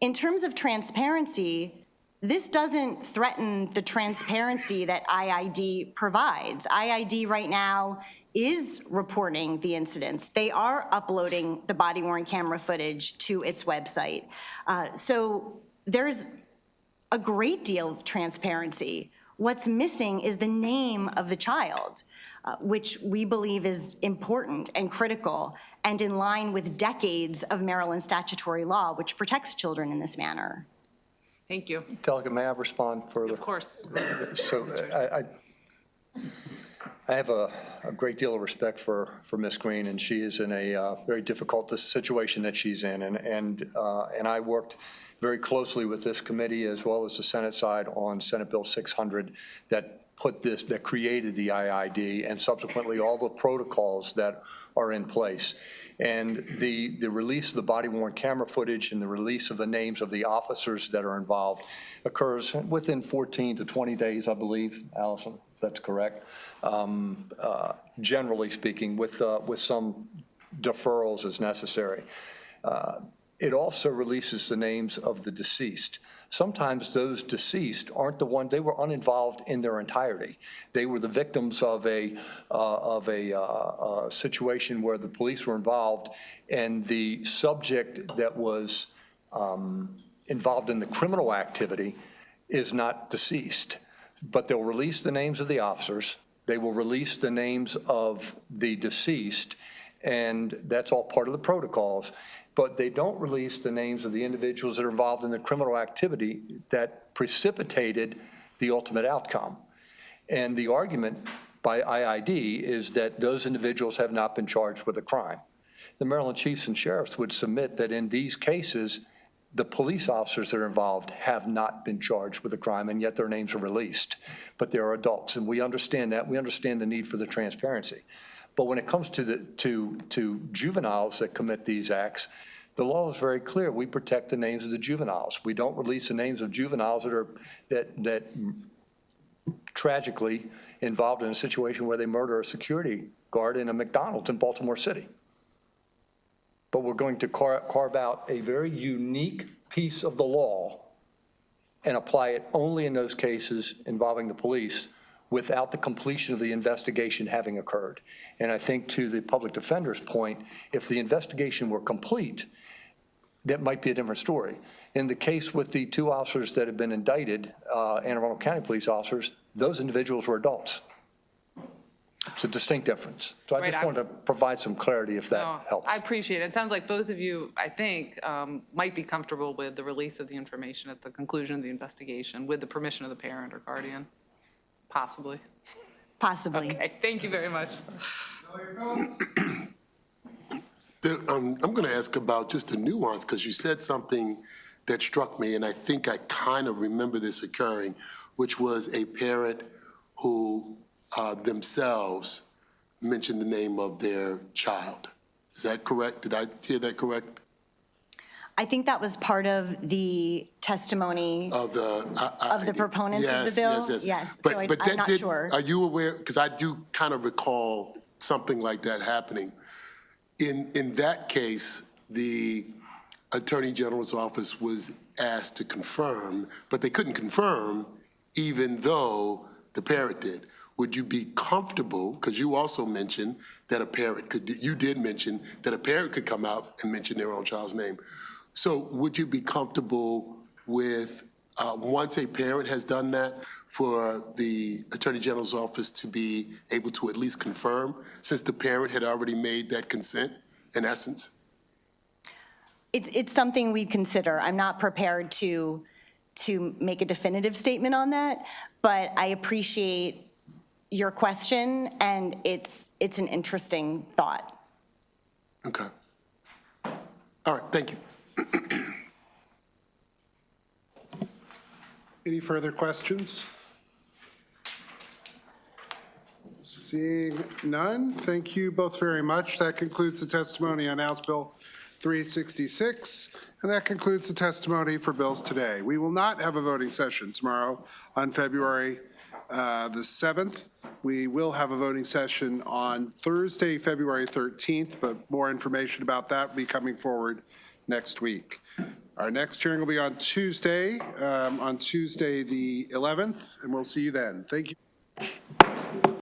In terms of transparency, this doesn't threaten the transparency that IID provides. IID right now is reporting the incidents. They are uploading the body-worn camera footage to its website. So there's a great deal of transparency. What's missing is the name of the child, which we believe is important and critical and in line with decades of Maryland statutory law, which protects children in this manner. Thank you. Delegate, may I respond further? Of course. So I have a great deal of respect for Ms. Green, and she is in a very difficult situation that she's in. And I worked very closely with this committee as well as the Senate side on Senate Bill 600 that created the IID and subsequently all the protocols that are in place. And the release of the body-worn camera footage and the release of the names of the officers that are involved occurs within 14 to 20 days, I believe, Allison, if that's correct, generally speaking, with some deferrals as necessary. It also releases the names of the deceased. Sometimes those deceased aren't the ones, they were uninvolved in their entirety. They were the victims of a situation where the police were involved and the subject that was involved in the criminal activity is not deceased. But they'll release the names of the officers, they will release the names of the deceased, and that's all part of the protocols. But they don't release the names of the individuals that are involved in the criminal activity that precipitated the ultimate outcome. And the argument by IID is that those individuals have not been charged with a crime. The Maryland chiefs and sheriffs would submit that in these cases, the police officers that are involved have not been charged with a crime, and yet their names are released. But they're adults, and we understand that. We understand the need for the transparency. But when it comes to juveniles that commit these acts, the law is very clear. We protect the names of the juveniles. We don't release the names of juveniles that tragically involved in a situation where they murder a security guard in a McDonald's in Baltimore City. But we're going to carve out a very unique piece of the law and apply it only in those cases involving the police without the completion of the investigation having occurred. And I think to the public defender's point, if the investigation were complete, that might be a different story. In the case with the two officers that have been indicted, Anne Arundel County police officers, those individuals were adults. It's a distinct difference. So I just wanted to provide some clarity if that helps. I appreciate it. It sounds like both of you, I think, might be comfortable with the release of the information at the conclusion of the investigation with the permission of the parent or guardian. Possibly. Possibly. Okay, thank you very much. I'm going to ask about just a nuance, because you said something that struck me, and I think I kind of remember this occurring, which was a parent who themselves mentioned the name of their child. Is that correct? Did I hear that correct? I think that was part of the testimony of the proponents of the bill. Yes. But, so but I'm not did, sure. Are you aware? Because I do kind of recall something like that happening. In that case, the Attorney General's office was asked to confirm, but they couldn't confirm even though the parent did. Would you be comfortable, because you also mentioned that a parent could, you did mention that a parent could come out and mention their own child's name. So would you be comfortable with, once a parent has done that, for the Attorney General's office to be able to at least confirm, since the parent had already made that consent, in essence? It's something we consider. I'm not prepared to make a definitive statement on that, but I appreciate your question, and it's an interesting thought. Okay. All right, thank you. Any further questions? Seeing none, thank you both very much. That concludes the testimony on House Bill 366, and that concludes the testimony for bills today. We will not have a voting session tomorrow on February the 7th. We will have a voting session on Thursday, February 13th, but more information about that will be coming forward next week. Our next hearing will be on Tuesday the 11th, and we'll see you then. Thank you.